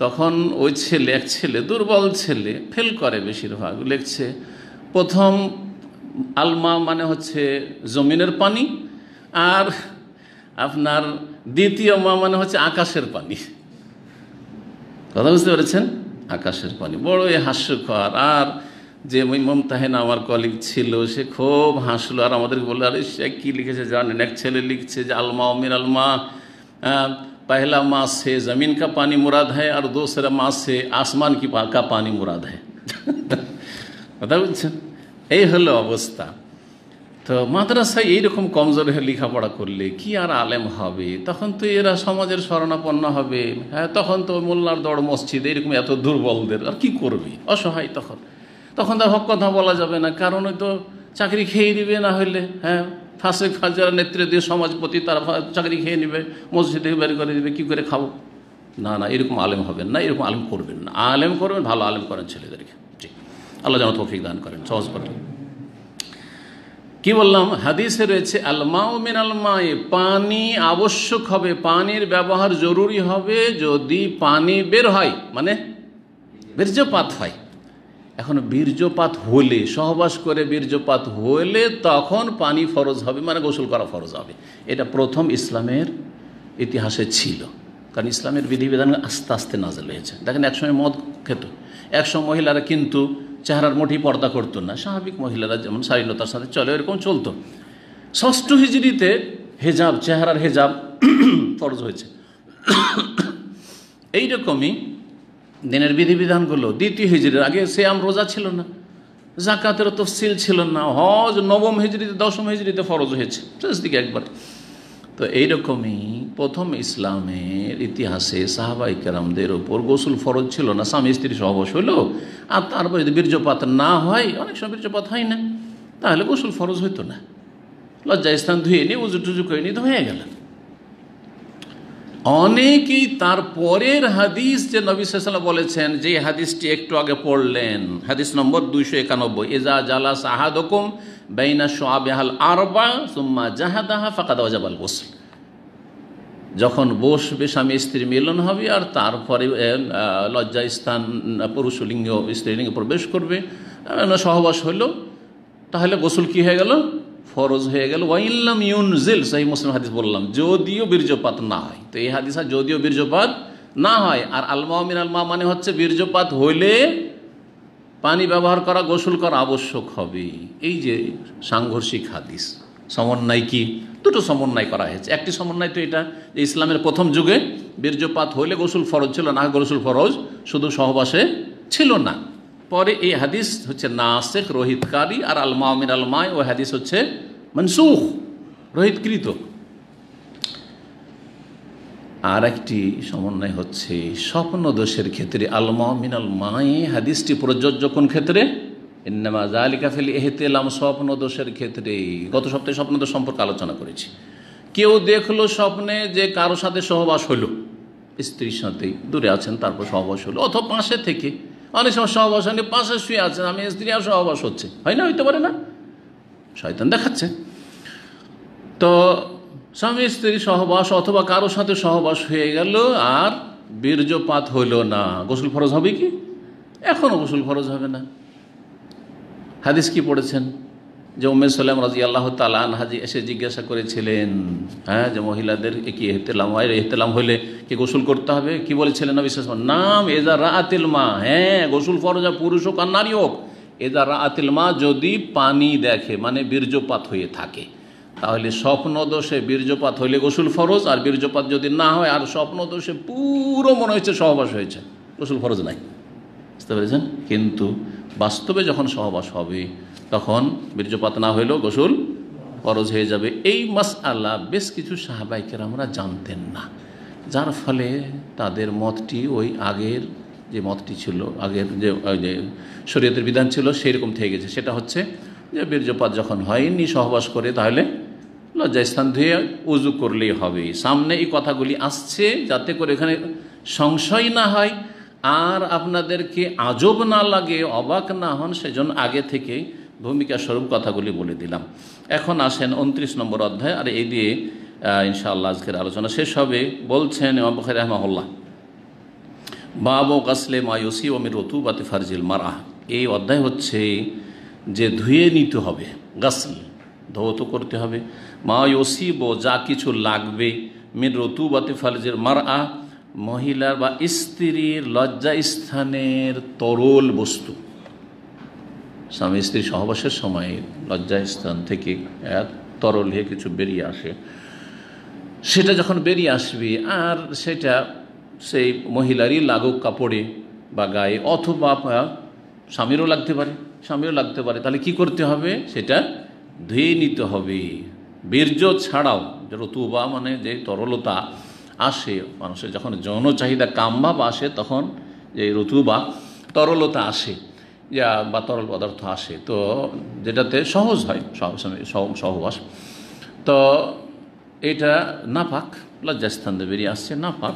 তখন ওই ছেলে, এক ছেলে দুর্বল ছেলে, ফেল করে বেশিরভাগ, লিখছে প্রথম আলমা মানে হচ্ছে জমিনের পানি, আর আপনার দ্বিতীয় মা মানে হচ্ছে আকাশের পানি। কথা বুঝতে পেরেছেন, আকাশের পানি। বড়ই হাস্যকর। আর যে মুমতাহিন আমার কলিগ ছিল সে খুব হাসলো আর আমাদেরকে বললো, আরে সে কী লিখেছে জানেন, এক ছেলে লিখছে যে আলমা মিন আলমা पहला माँ से ज़मीन का पानी मुराद है और दूसरा माँ से आसमान का पानी मुराद है। কথা বুঝছেন, এই হলো অবস্থা। তো মাদ্রাসায় এইরকম কমজোর হয়ে লেখাপড়া করলে কি আর আলেম হবে, তখন তো এরা সমাজের শরণাপন্ন হবে। হ্যাঁ, তখন তো মোল্লার দড় মসজিদ, এরকম এত দুর্বলদের আর কি করবে, অসহায়। তখন তো হক কথা বলা যাবে না, কারণ ওই তো চাকরি খেয়ে দিবে, না হইলে হ্যাঁ ফাসেক ফাজার নেতৃত্ব দিয়ে সমাজপতি তারা চাকরি খেয়ে নেবে, মসজিদ থেকে বের করে দেবে, কী করে খাবো। না না, এরকম আলেম হবেন না, এরকম আলেম করবেন না। আলেম করবেন, ভালো আলেম করেন ছেলেদেরকে। জি, আল্লাহ যেন তৌফিক দান করেন। সহজ করে কি বললাম, হাদিসে রয়েছে আলমাউ মিন আলমায়ে, পানি আবশ্যক হবে, পানির ব্যবহার জরুরি হবে যদি পানি বের হয়, মানে বীর্যপাত হয়। এখন বীর্যপাত হলে, সহবাস করে বীর্যপাত হলে তখন পানি ফরজ হবে, মানে গোসল করা ফরজ হবে। এটা প্রথম ইসলামের ইতিহাসে ছিল, কারণ ইসলামের বিধিবিধান আস্তে আস্তে নাযিল হয়েছে। দেখেন, একসময় মদ খেত, একসময় মহিলারা কিন্তু চেহারার মোটেই পর্দা করতো না, স্বাভাবিক মহিলারা যেমন শালীনতার সাথে চলে এরকম চলতো। ষষ্ঠ হিজরিতে হেজাব, চেহারার হেজাব ফরজ হয়েছে। এইরকমই দিনের বিধিবিধানগুলো দ্বিতীয় হিজরির আগে সিয়াম রোজা ছিল না, জাকাতের তফসিল ছিল না, হজ নবম হিজরিতে, দশম হিজরিতে ফরজ হয়েছে, শেষ দিকে একবার। তো এইরকমই প্রথম ইসলামের ইতিহাসে সাহাবায়ে কেরামদের ওপর গোসল ফরজ ছিল না। স্বামী স্ত্রী সহবাস হইল আর তারপর যদি বীর্যপাত না হয়, অনেক সময় বীর্যপাত হয় না, তাহলে গোসল ফরজ হইতো না। লজ্জা স্থান ধুয়ে নিয়ে উজু টুজু করে নিয়ে তো হয়ে গেল। অনেকেই তারপরের হাদিস যে নবী সাল্লাল্লাহু আলাইহি ওয়াসাল্লাম বলেছেন, যে হাদিসটি একটু আগে পড়লেন, হাদিস নম্বর 291, ইজা জালাস আহাদুকুম বাইনা শুআবিহাল আরবা সুম্মা জাহাদাহা ফাকাদ ওয়াজাবাল গোসল। যখন বসবে, স্বামী স্ত্রী মিলন হবে আর তারপরে লজ্জা স্থান পুরুষ লিঙ্গ স্ত্রীলিঙ্গে প্রবেশ করবে, সহবাস হলো, তাহলে গোসল কি হয়ে গেল, ফরজ হয়ে গেল। ওয়াইল্লাম ইউনজিল, সহিহ মুসলিম হাদিস বললাম, যদিও বীর্যপাত না হয়। তো এই হাদিস যদিও বীর্যপাত না হয়, আর আলমা মিন আলমা মানে হচ্ছে বীর্যপাত হইলে পানি ব্যবহার করা, গোসল করা আবশ্যক হবে। এই যে সাংঘর্ষিক হাদিস, সমন্বয় কি, দুটো সমন্বয় করা হয়েছে। একটি সমন্বয় তো এটা যে ইসলামের প্রথম যুগে বীর্যপাত হইলে গোসল ফরজ ছিল না, গোসল ফরজ শুধু সহবাসে ছিল না। পরে এই হাদিস হচ্ছে নাসিখ, রোহিতকারী, আর আলমা মিন আলমায় ওই হাদিস হচ্ছে মনসুখ, রোহিতকৃত। আর একটি সমন্বয় হচ্ছে স্বপ্ন দোষের ক্ষেত্রে আলমা মিন আলমায় হাদিসটি প্রযোজ্য কোন ক্ষেত্রে, ইন্নামা যালিকা ফিল ইহতিলাম, স্বপ্ন দোষের ক্ষেত্রে। গত সপ্তাহে স্বপ্ন দোষ সম্পর্কে আলোচনা করেছি। কেউ দেখলো স্বপ্নে যে কারোর সাথে সহবাস হলো, স্ত্রীর সাথেই, দূরে আছেন তারপর সহবাস হলো, অথবা পাশে থেকে, অনেক সময় সহবাস হয়নি, পাশে শুয়ে আছেন, আমি স্ত্রী আর সহবাস হচ্ছে, হয় না, হইতে পারে না, শয়তান দেখাচ্ছে। তো স্বামী স্ত্রী সহবাস অথবা কারোর সাথে সহবাস হয়ে গেল আর বীর্যপাত হইল না, গোসল ফরজ হবে কি? এখনও গোসল ফরজ হবে না। হাদিস কি পড়েছেন যে উম্মে সুলাইম রাদিয়াল্লাহু তাআলা আনহা এসে জিজ্ঞাসা করেছিলেন, হ্যাঁ, যে মহিলাদের কি ইহতিলাম হয়, ইহতিলাম হইলে কি গোসল করতে হবে? কি বলেছিলেন নবী সাল্লাল্লাহু আলাইহি ওয়াসাল্লাম? নাম এজা রাআতিল মা, হ্যাঁ, গোসল ফরজ, পুরুষ হোক আর নারী হোক, এদা রাআতিল মা, যদি পানি দেখে মানে বীর্যপাত হয়ে থাকে, তাহলে স্বপ্ন দোষে বীর্যপাত হইলে গোসল ফরজ, আর বীর্যপাত যদি না হয় আর স্বপ্ন দোষে পুরো মনে হচ্ছে সহবাস হয়েছে, গোসল ফরজ নাই। বুঝতে পেরেছেন? কিন্তু বাস্তবে যখন সহবাস হবে তখন বীর্যপাত না হইলেও গোসল ফরজ হয়ে যাবে। এই মাসআলা বেশ কিছু সাহাবায়ে কেরামরা জানতেন না, যার ফলে তাদের মতটি ওই আগের যে মতটি ছিল, আগের যে শরীয়তের বিধান ছিল সেই রকম থেকে গেছে। সেটা হচ্ছে যে বীর্যপাত যখন হয়নি সহবাস করে তাহলে লজ্জাস্থান ধুয়ে উজু করলেই হবে। সামনে এই কথাগুলি আসছে যাতে করে এখানে সংশয় না হয় আর আপনাদেরকে আজব না লাগে, অবাক না হন, সেজন্য আগে থেকে ভূমিকা স্বরূপ কথাগুলি বলে দিলাম। এখন আসেন 29 নম্বর অধ্যায়, আর এই দিয়ে ইনশাআল্লাহ আজকের আলোচনা শেষ হবে। বলছেন ইমাম বুখারী রাহিমাহুল্লাহ, বাবু গাসলে মায়ুসি ও মির রতুবাতি ফারজিল মারআহ। এই অধ্যায় হচ্ছে যে ধুয়ে নিতে হবে, গাসল ধৌত করতে হবে, মায়ুসি বো যা কিছু লাগবে, মির রতুবাতি ফারজিল মারআহ মহিলার বা স্ত্রীর লজ্জা স্থানের তরল বস্তু। স্বামী স্ত্রী সহবাসের সময় লজ্জা স্থান থেকে তরল হয়ে কিছু বেরিয়ে আসে, সেটা যখন বেরিয়ে আসবে আর সেটা সেই মহিলারই লাগুক কাপড়ে বা গায়ে, অথবা স্বামীরও লাগতে পারে, তাহলে কি করতে হবে? সেটা ধুয়ে নিতে হবে। বীর্য ছাড়াও যে রতুবা মানে যে তরলতা আসে, মানুষের যখন যৌন চাহিদা কামভাব আসে তখন যে রতুবা তরলতা আসে বা তরল পদার্থ আসে, তো যেটাতে সহজ হয় সহবাস, তো এটা নাপাক, লজ্জাস্থান দিয়ে বেরিয়ে আসছে নাপাক।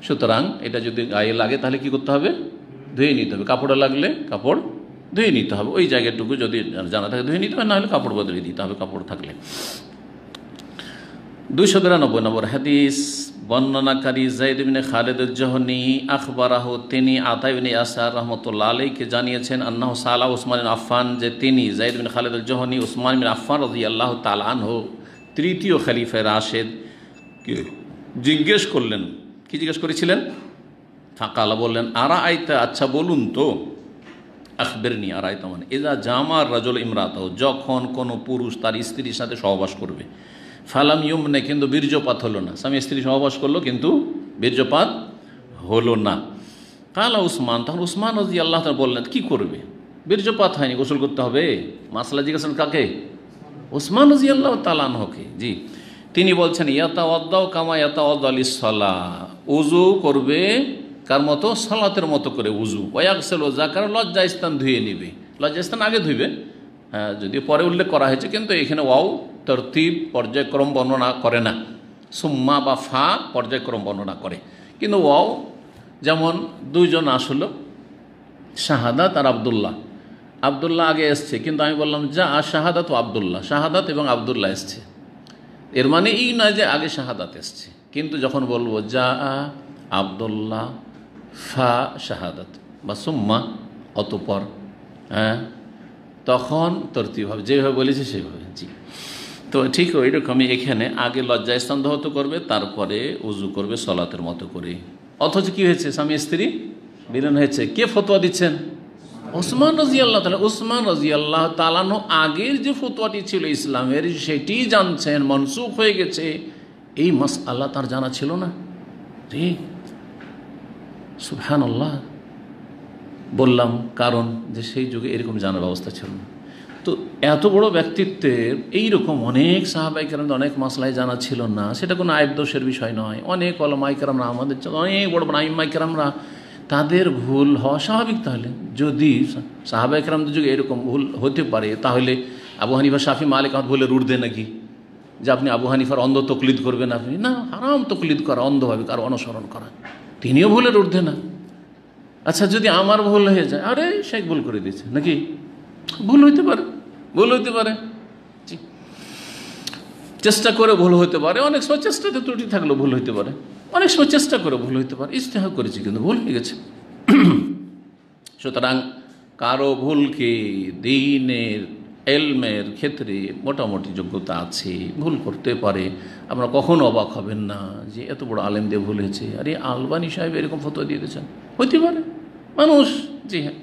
সুতরাং এটা যদি গায়ে লাগে তাহলে কি করতে হবে? ধুয়ে নিতে হবে। কাপড়ে লাগলে কাপড় ধুয়ে নিতে হবে, ওই জায়গাটুকু যদি জানা থাকে ধুয়ে নিতে হবে, না হলে কাপড় বদলে দিতে হবে কাপড় থাকলে। 292 নম্বর হাদিস, বর্ণনাকারী যায়েদ ইবনে খালিদ আল-জুহনি আখবারাহু, তিনি আতা ইবনে ইয়াসার রাহমাতুল্লাহ আলাইহিকে জানিয়েছেন, আন্নাহু সালা উসমান ইবনে আফফান, যে তিনি যায়েদ ইবনে খালিদ আল-জুহনি উসমান ইবনে আফফান রাদিয়াল্লাহু তাআলা আনহু, তৃতীয় খলিফা রাশেদ, জিজ্ঞেস করলেন। কি জিজ্ঞেস করেছিলেন? ফাকালা, বললেন, আরা আইতা, আচ্ছা বলুন তো, আখবিরনি আরা আইতা মানে ইজা জামার রাজুল ইমরাতাহু, যখন কোনো পুরুষ তার স্ত্রীর সাথে সহবাস করবে, ফালাম ইউমনে, কিন্তু বীর্যপাত হলো না। স্বামী স্ত্রী সহবাস করলো কিন্তু বীর্যপাত হলো না। কালা উসমান, তখন উসমান রাদিয়াল্লাহু তাআলা বললেন, কি করবে? বীর্যপাত হয়নি, গোসল করতে হবে। মাসলা জিজ্ঞাসা কাকে? উসমান রাদিয়াল্লাহু তাআলা আনহুকে। জি, তিনি বলছেন, ইয়াতাওয়াদ্দাউ কামা ইয়াতাওয়াদ্দাউ লিস-সালাহ, উযু করবে কার মতো? সালাতের মতো করে উযু। ওয়াগসিলু যাকার, লজ্জা স্থান ধুয়ে নিবে। লজ্জা স্থান আগে ধুইবে, হ্যাঁ, যদিও পরে উল্লেখ করা হয়েছে, কিন্তু এখানে ওয়াও তরতিব পর্যায়ক্রম বর্ণনা করে না, সুম্মা বা ফা পর্যায়ক্রম বর্ণনা করে, কিন্তু ওয়াও যেমন দুইজন আসলো, শাহাদাত আর আবদুল্লাহ। আবদুল্লাহ আগে এসছে, কিন্তু আমি বললাম যা শাহাদাত ও আবদুল্লাহ, শাহাদাত এবং আবদুল্লাহ এসছে, এর মানে এই নয় যে আগে শাহাদাত এসছে। কিন্তু যখন বলবো যা আবদুল্লাহ ফা শাহাদাত বা সুম্মা অতঃপর, হ্যাঁ, তখন তরতিব হবে, যেভাবে বলেছে সেভাবে। জি, তো ঠিক ওই রকমই এখানে আগে লজ্জাস্থান ধৌত করবে, তারপরে উজু করবে সলাতের মতো করে। অথচ কি হয়েছে? স্বামী স্ত্রী মিলন হয়েছে। কে ফতোয়া দিচ্ছেন? উসমান রাদিয়াল্লাহু তাআলা। উসমান রাদিয়াল্লাহু তাআলা আগের যে ফতোয়াটি ছিল ইসলামের, সেটি জানছেন মনসুখ হয়ে গেছে, এই মাসআলা তার জানা ছিল না। জি, সুবহানাল্লাহ। বললাম কারণ যে সেই যুগে এরকম জানার ব্যবস্থা ছিল না। তো এত বড় ব্যক্তিত্বের এইরকম অনেক সাহাবায়ে কেরাম অনেক মাসলাই জানা ছিল না, সেটা কোনো আইব দোষের বিষয় নয়। অনেক ওলামায়ে কেরামরা, আমাদের অনেক বড় বড় আইম্মায়ে কেরামরা, তাদের ভুল হওয়া স্বাভাবিক। তাহলে যদি সাহাবায়ে কেরামদের যুগে এরকম ভুল হতে পারে, তাহলে আবু হানিফা, শাফি, মালিক আহমদ ভুলের উর্ধে নাকি? যে আপনি আবু হানিফার অন্ধ তকলিদ করবেন? আপনি না, হারাম তকলিদ করা, অন্ধভাবে কারো অনুসরণ করা, তিনিও ভুলের উর্ধে না। আচ্ছা, যদি আমার ভুল হয়ে যায়, আরে শেখ ভুল করে দিয়েছে নাকি? ভুল হইতে পারে, ভুল হইতে পারে। চেষ্টা করে ভুল হইতে পারে, অনেক সময় চেষ্টাতে ত্রুটি থাকলেও ভুল হইতে পারে, অনেক সময় চেষ্টা করে ভুল হইতে পারে, ইজতিহাদ করেছি কিন্তু ভুল হয়ে গেছে। সুতরাং কারো ভুলকে দ্বীনের এলমের ক্ষেত্রে মোটামুটি যোগ্যতা আছে, ভুল করতে পারে। আপনারা কখনো অবাক হবেন না যে এত বড় আলেম দিয়ে ভুল হয়েছে, আরে আলবানী সাহেব এরকম ফতোয়া দিয়ে দিয়েছেন, হইতে পারে মানুষ। জি হ্যাঁ,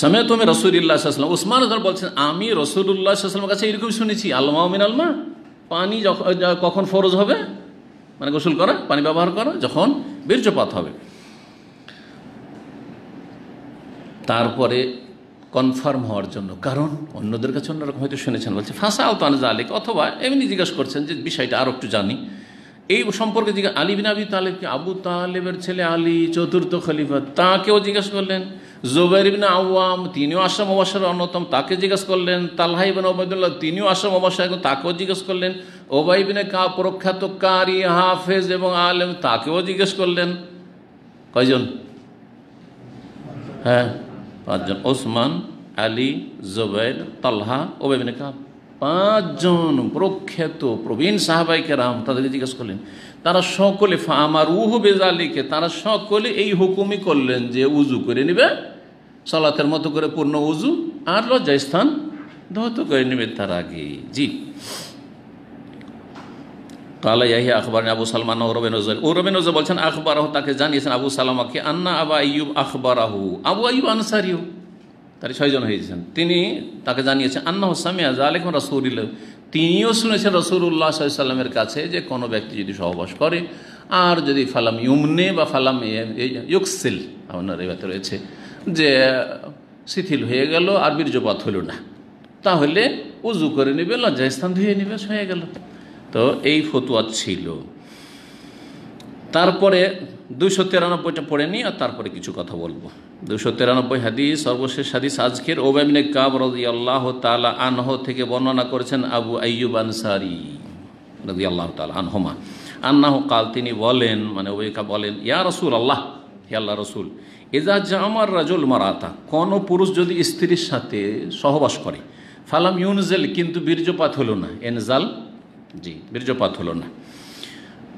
সময় তুমি রসুল্লাহ সাল্লাম, উসমান বলছেন আমি রসুল্লাহ সাল্লামের কাছে এরকম শুনেছি, আলমা মিন আলমা, পানি কখন ফরজ হবে, মানে গোসল করা, পানি ব্যবহার করা যখন বীর্যপাত হবে। তারপরে কনফার্ম হওয়ার জন্য, কারণ অন্যদের কাছে অন্যরকম হয়তো শুনেছেন, বলছে ফাঁসা আলতান জালিক, অথবা এমনি জিজ্ঞেস করছেন যে বিষয়টা আরও একটু জানি এই সম্পর্কে। আলী বিন আবি তালেবকে, আবু তালেবের ছেলে আলী চতুর্থ খলিফা, তাকেও জিজ্ঞেস করলেন। জুবাইর ইবনে আওয়াম, তিনিও আশরা মুবাশশারের অন্যতম, তাকে জিজ্ঞেস করলেন। তালহা ইবনে উবাইদুল্লাহ, তিনিও আশরা মুবাশশার, তাকেও জিজ্ঞেস করলেন। উবাই ইবনে কাব, প্রখ্যাত কারি, হাফেজ এবং আলেম, তাকেও জিজ্ঞেস করলেন। কয়জন? হ্যাঁ, 5 জন। ওসমান, আলী, জুবাইর, তালহা, উবাই ইবনে কাব, 5 জন প্রখ্যাত প্রবীণ সাহাবায়ে কেরাম, তাদেরকে জিজ্ঞেস করলেন। তারা সকলে ফামারুহু বিযালিকা, তারা সকলে এই হুকুমই করলেন যে উজু করে নেবে, সালাতের মতো করে পূর্ণ উজু, আর লজ্জাস্থান ধৌত করে নেবে তার আগে। জি, কালা ইয়াহিয়া আখবারনি আবু সালমান ও রবিন বলছেন আখবরাহু, তাকে জানিয়েছেন আবু সালামাকে, আন্না আবা আইয়ুব আখবরাহু, আবু আইয়ুব আনসারিও, তার 6 জন হয়েছেন, তিনি তাকে জানিয়েছেন আন্নাহু সামিআ যালিকা রাসূলুল্লাহ, তিনিও শুনেছেন রাসূলুল্লাহ সাল্লাল্লাহু আলাইহি ওয়াসাল্লামের কাছে যে কোনো ব্যক্তি যদি সহবাস করে আর যদি ফালাম ইউমনে বা ফালাম ইউকসিল, আপনার রিওয়ায়াতে রয়েছে যে শিথিল হয়ে গেল আর বীর্যপাত হলো না, তাহলে উজু করে নেবে, লজ্জাস্থান ধুয়ে নেবে, হয়ে গেল। তো এই ফতোয়া ছিল। তারপরে 293টা পড়ে নিই আর তারপরে কিছু কথা বলবো। 293 হাদিস, সর্বশেষ হাদিস আজকের। উবাই ইবনে কাব রাদিয়াল্লাহু তাআলা আনহু থেকে বর্ণনা করেছেন আবু আইয়ুব আনসারী রাদিয়াল্লাহু তাআলা আনহুমা, আন্নাহু কাল, তিনি বলেন, মানে উবাই কাব বলেন, ইয়া রাসূলুল্লাহ, হে আল্লাহর রাসূল, ইজা জামার রাজুল মারাতা, কোন পুরুষ যদি স্ত্রীর সাথে সহবাস করে, ফালাম ইউনজাল, কিন্তু বীর্যপাত হলো না, এনজাল, জি, বীর্যপাত হলো না,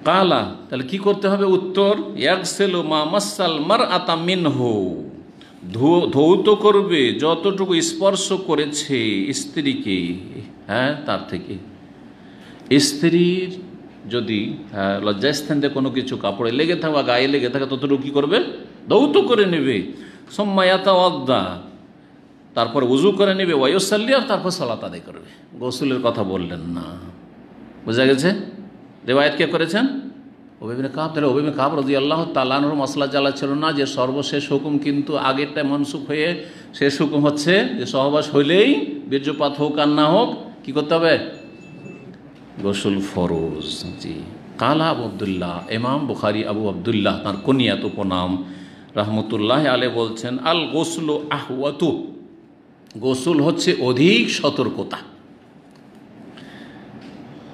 কালা, তাহলে কি করতে হবে? উত্তর, ইয়াগসিলু মা মাসাল মারআতা মিনহু, ধৌত করবে যতটুকু স্পর্শ করেছে স্ত্রীকে, হ্যাঁ, তার থেকে। স্ত্রীর যদি লজ্জাস্থান দিয়ে কোনো কিছু কাপড়ে লেগে থাকে বা গায়ে লেগে থাকে, ততটুকু কী করবে? ধৌত করে নেবে। সুম্মা ইয়াতাওয়াদ্দা, তারপর উজু করে নেবে, ওয়ায়ুসাল্লি, আর তারপর সালাত আদায় করবে। গোসলের কথা বললেন না, বোঝা গেছে? রিওয়ায়াত কে করেছেন? উবাই ইবনে কাব। তাহলে উবাই ইবনে কাব রাদিয়াল্লাহু তাআলা আনহুর মাসলা জালা ছিল না যে সর্বশেষ হুকুম কিন্তু আগেরটা মনসুখ হয়ে শেষ হুকুম হচ্ছে যে সহবাস হইলেই বীর্যপাত হোক আর না হোক কী করতে হবে? গোসল ফরজ। জি, কালা আবু আবদুল্লাহ, ইমাম বুখারী আবু আবদুল্লাহ তাঁর কুনিয়াত উপনাম রাহমাতুল্লাহ আলাইহি বলছেন, আল গোসলু আহওয়াতু, গোসল হচ্ছে অধিক সতর্কতা,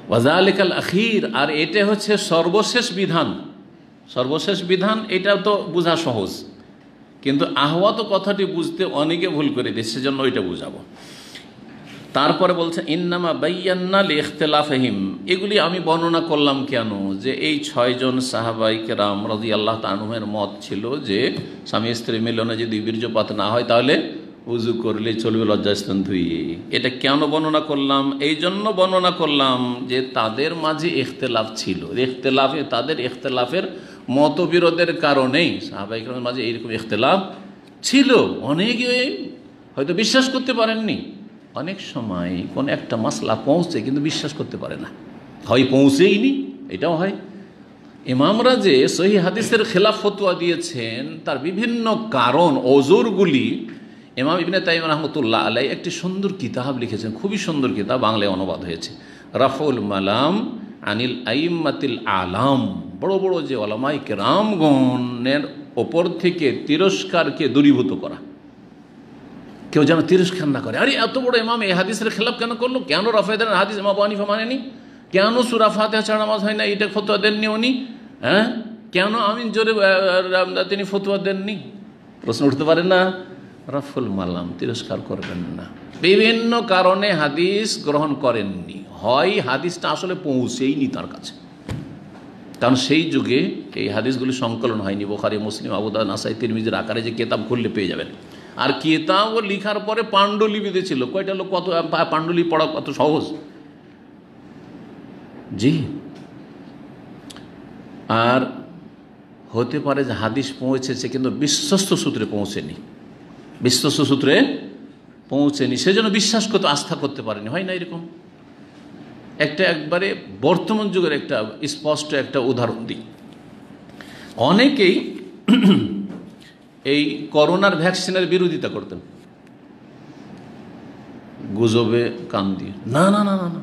ওয়াজালিকাল আখির, আর এটা হচ্ছে সর্বশেষ বিধান। সর্বশেষ বিধান এটা তো বোঝা সহজ, কিন্তু আহওয়াত কথাটি বুঝতে অনেকে ভুল করে দিচ্ছে, সেজন্য ওইটা বুঝাবো। তারপরে বলছে ইন্নামা বাইয়ান্না লিইখতিলাফিহিম, এগুলি আমি বর্ণনা করলাম কেন, যে এই 6 জন সাহাবায়ে কেরাম রাদিয়াল্লাহু তাআলা আনহুমের মত ছিল যে স্বামী স্ত্রী মিলনে যদি বীর্যপাত না হয় তাহলে উজু করলে চলবে, লজ্জাস্থান ধুয়ে। এটা কেন বর্ণনা করলাম? এই জন্য বর্ণনা করলাম যে তাদের মাঝে ইখতিলাফ ছিল, ইখতিলাফে তাদের ইখতিলাফের মতবিরোধের কারণেই সাহাবায়ে কেরামের মাঝে এইরকম ইখতিলাফ ছিল। অনেকে হয়তো বিশ্বাস করতে পারেননি, অনেক সময় কোন একটা মাসলা পৌঁছে কিন্তু বিশ্বাস করতে পারে না, হয় পৌঁছেইনি, এটাও হয়। ইমামরা যে সহিহ হাদিসের খেলাফ ফতোয়া দিয়েছেন তার বিভিন্ন কারণ, ওজরগুলি ইমাম ইবনে তাইমিয়া রাহমাতুল্লাহ আলাইহি একটি সুন্দর কিতাব লিখেছেন, খুবই সুন্দর কিতাব, বাংলায় অনুবাদ হয়েছে, রাফউল মালাম আনিল আইম্মাতিল আলাম। বড় বড় যে উলামায়ে কেরামগণের ওপর থেকে তিরস্কারকে দূরীভূত করা, কেউ যেন তিরস্কার না করে, আরে এত বড় ইমাম এই হাদিসের খেলাফ কেন করলো, কেন রাফায়েদের হাদিস ইমাম আবু হানিফা মানেনি, কেন সূরা ফাতিহা ছাড়া নামাজ হয় না এটা ফতোয়া দেননি উনি, হ্যাঁ, কেন আমিন জোরে তিনি ফতোয়া দেননি? প্রশ্ন উঠতে পারে না? রাফুল মালাম, তিরস্কার করবেন না। বিভিন্ন কারণে হাদিস গ্রহণ করেননি, হয় হাদিসটা আসলে পৌঁছেইনি তার কাছে, কারণ সেই যুগে এই হাদিসগুলি সংকলন হয়নি। বুখারী, মুসলিম, আবু দাউদ, নাসাই, তিরমিজির আকারে যে কেতাব খুললে পেয়ে যাবেন। আর কেতাবও লিখার পরে পাণ্ডুলিপিতে ছিল, কয়টা লোক কত পাণ্ডুলিপি পড়া কত সহজ। জি, আর হতে পারে যে হাদিস পৌঁছেছে কিন্তু বিশ্বস্ত সূত্রে পৌঁছেনি, বিশ্বস্ত সূত্রে পৌঁছেনি, সেজন্য বিশ্বাস করতে আস্থা করতে পারেনি। হয় না এরকম? একবারে বর্তমান যুগের একটা স্পষ্ট একটা উদাহরণ দিই। অনেকেই এই করোনার ভ্যাকসিনের বিরোধিতা করতেন গুজবে কান দিয়ে, না না না না না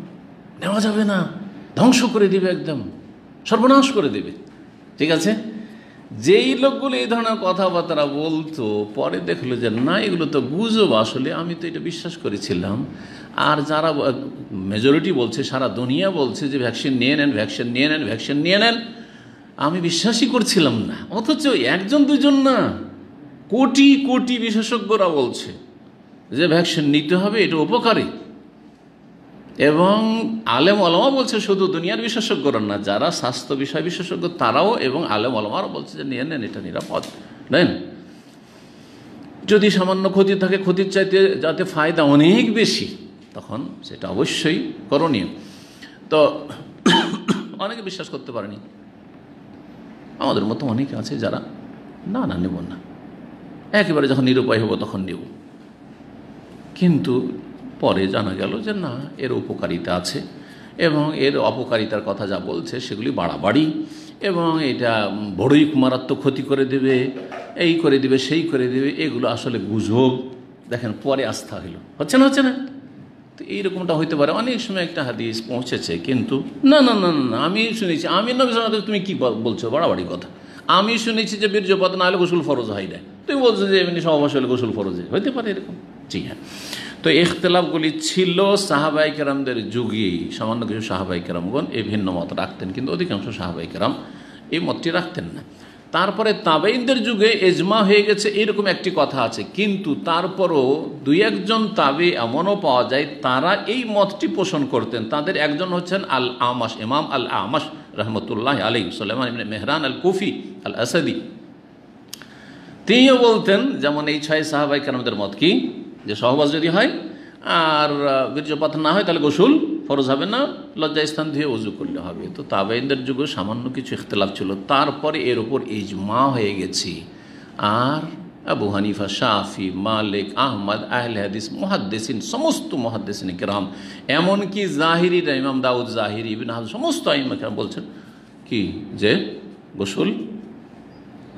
নেওয়া যাবে না, ধ্বংস করে দিবে, একদম সর্বনাশ করে দেবে। ঠিক আছে, যেই লোকগুলো এই ধরনের কথাবার্তা বলতো পরে দেখলো যে না, এগুলো তো গুজব, আসলে আমি তো এটা বিশ্বাস করেছিলাম। আর যারা মেজরিটি বলছে, সারা দুনিয়া বলছে যে ভ্যাকসিন নিয়ে নেন, ভ্যাকসিন নিয়ে নেন, ভ্যাকসিন নিয়ে নেন, আমি বিশ্বাসই করছিলাম না। অথচ একজন দুজন না, কোটি কোটি বিশেষজ্ঞরা বলছে যে ভ্যাকসিন নিতে হবে, এটা উপকারী। এবং আলেম ওলামা বলছে, শুধু দুনিয়ার বিশেষজ্ঞরা না, যারা স্বাস্থ্য বিষয় বিশেষজ্ঞ তারাও এবং আলেম ওলামারাও বলছে যে নিয়ে নেন, এটা নিরাপদ নেন। যদি সামান্য ক্ষতি থাকে, ক্ষতির চাইতে যাতে ফায়দা অনেক বেশি, তখন সেটা অবশ্যই করণীয়। তো অনেকে বিশ্বাস করতে পারেনি। আমাদের মতো অনেকে আছে যারা না না নেব না, একেবারে যখন নিরুপায় হবো তখন নেব। কিন্তু পরে জানা গেল যে না, এর উপকারিতা আছে এবং এর অপকারিতার কথা যা বলছে সেগুলি বাড়াবাড়ি, এবং এটা বড়ই মারাত্মক ক্ষতি করে দেবে, এই করে দেবে, সেই করে দেবে, এগুলো আসলে গুজব। দেখেন পরে আস্থা হলো, হচ্ছে না, হচ্ছে না। তো এইরকমটা হইতে পারে। অনেক সময় একটা হাদিস পৌঁছেছে, কিন্তু না না না না, আমি শুনেছি, আমি নবী সাল্লাল্লাহু আলাইহি ওয়াসাল্লাম, তুমি কি বলছো, বাড়াবাড়ি কথা। আমি শুনেছি যে বীর্যপাত না হলে গোসল ফরজ হয় না, তুমি বলছো যে এমনি সহবাস হলে গোসল ফরজ হইতে পারে, এরকম। জি হ্যাঁ। তো ইখতিলাফগুলি ছিল সাহাবায়ে কেরামদের যুগেই। সামান্য কিছু সাহাবায়ে কেরামগণ এই ভিন্ন মত রাখতেন, কিন্তু অধিকাংশ সাহাবায়ে কেরাম এই মতটি রাখতেন না। তারপরে তাবেঈনদের যুগে এজমা হয়ে গেছে, এরকম একটি কথা আছে। কিন্তু তারপরও দুই একজন তাবে এমনও পাওয়া যায় তারা এই মতটি পোষণ করতেন। তাদের একজন হচ্ছেন আল আমাশ, ইমাম আল আমাশ রহমতুল্লাহ আলাইহি, সুলাইমান ইবনে মেহরান আল কুফি আল আসাদি। তিনিও বলতেন, যেমন এই 6 সাহাবায়ে কেরামদের মত কি, যে সহবাস যদি হয় আর বীর্যপাত না হয় তাহলে গোসল ফরজ হবে না, লজ্জা স্থান ধুয়ে ওযু করলে হবে। তো তাবেঈনদের যুগে সামান্য কিছু ইখতিলাফ ছিল, তারপরে এর উপর ইজমা হয়ে গেছে। আর আবু হানিফা, শাফি, মালিক, আহমদ, আহলে হাদিস, মুহাদ্দিসিন, সমস্ত মুহাদ্দিসিন কিরাম, এমনকি জাহিরিরা, ইমাম দাউদ জাহিরি, ইবনে হাজম, সমস্ত আইম্মা কিরাম বলছেন কি, যে গোসল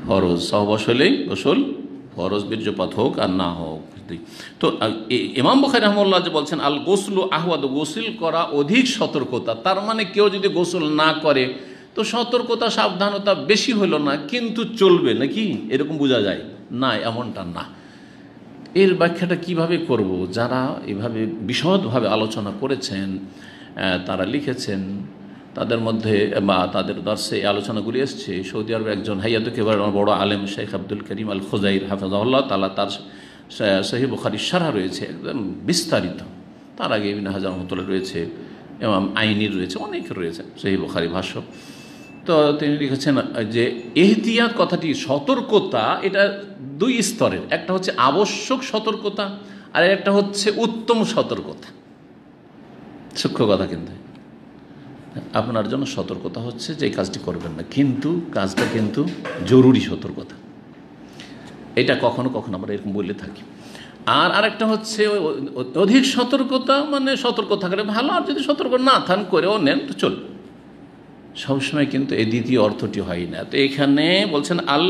ফরজ, সহবাস হলেই গোসল ফরজ, বীর্যপাত হোক আর না হোক। তো ইমাম বুখারী রাহিমাহুল্লাহ যে বলছেন আল গোসলু আহওয়াদ, গোসল করা অধিক সতর্কতা। তার মানে কেউ যদি গোসল না করে তো সতর্কতা, সাবধানতা বেশি হলো না, কিন্তু চলবে নাকি, এরকম বোঝা যায় না, এমনটা না। এর ব্যাখ্যাটা কিভাবে করব? যারা এভাবে বিশদভাবে আলোচনা করেছেন, তারা লিখেছেন, তাদের মধ্যে বা তাদের দর্শে এই আলোচনাগুলি এসছে। সৌদি আরবের একজন হাইয়াত কেবার বড় আলেম শেখ আব্দুল করিম আল খুজাইর হাফিজাহুল্লাহ তাআলা, তার সহিহ বুখারীর শারহ রয়েছে একদম বিস্তারিত। তার আগে ইবনে হাজার রহমাতুল্লাহ রয়েছে, ইমাম আইনির রয়েছে, অনেকের রয়েছে সহিহ বুখারী ভাষ্য। তো তিনি লিখেছেন যে ইহতিয়াত কথাটি, সতর্কতা, এটা 2 স্তরের। একটা হচ্ছে আবশ্যক সতর্কতা, আর একটা হচ্ছে উত্তম সতর্কতা। সূক্ষ্ম কথা, কিন্তু আপনার জন্য সতর্কতা হচ্ছে যে এই কাজটি করবেন না, কিন্তু কাজটা কিন্তু জরুরি সতর্কতা। এটা কখনো কখনো আমরা এরকম বলে থাকি। আর আরেকটা হচ্ছে অধিক সতর্কতা, মানে সতর্ক থাকলে ভালো, আর যদি সতর্ক না থান করেও নেন তো চলবে। সবসময় কিন্তু এই দ্বিতীয় অর্থটি হয় না। তো এখানে বলছেন আল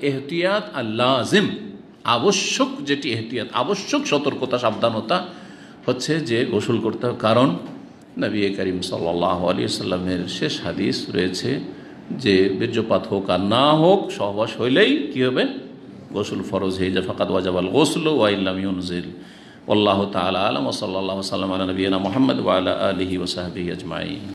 এহতিয়াত আল লাজিম, আবশ্যক যেটি এহতিয়াত, আবশ্যক সতর্কতা, সাবধানতা হচ্ছে যে গোসল করতে হবে। কারণ নবী করিম সাল্লাল্লাহু আলাইহি ওয়াসাল্লামের শেষ হাদিস রয়েছে যে বীর্যপাত হোক আর না হোক, সহবাস হইলেই কী হবে, গোসল ফরজ হয়ে যায়। ফাকাদ ওয়াজাবাল গোসলু ওয়া ইল্লাম ইউনজিল। আল্লাহু তাআলা আ'লাম ওয়া সাল্লাল্লাহু আলা নবিয়িনা মুহাম্মদ ওয়া আলা আলিহি ওয়া সাহবিহি আজমাইন।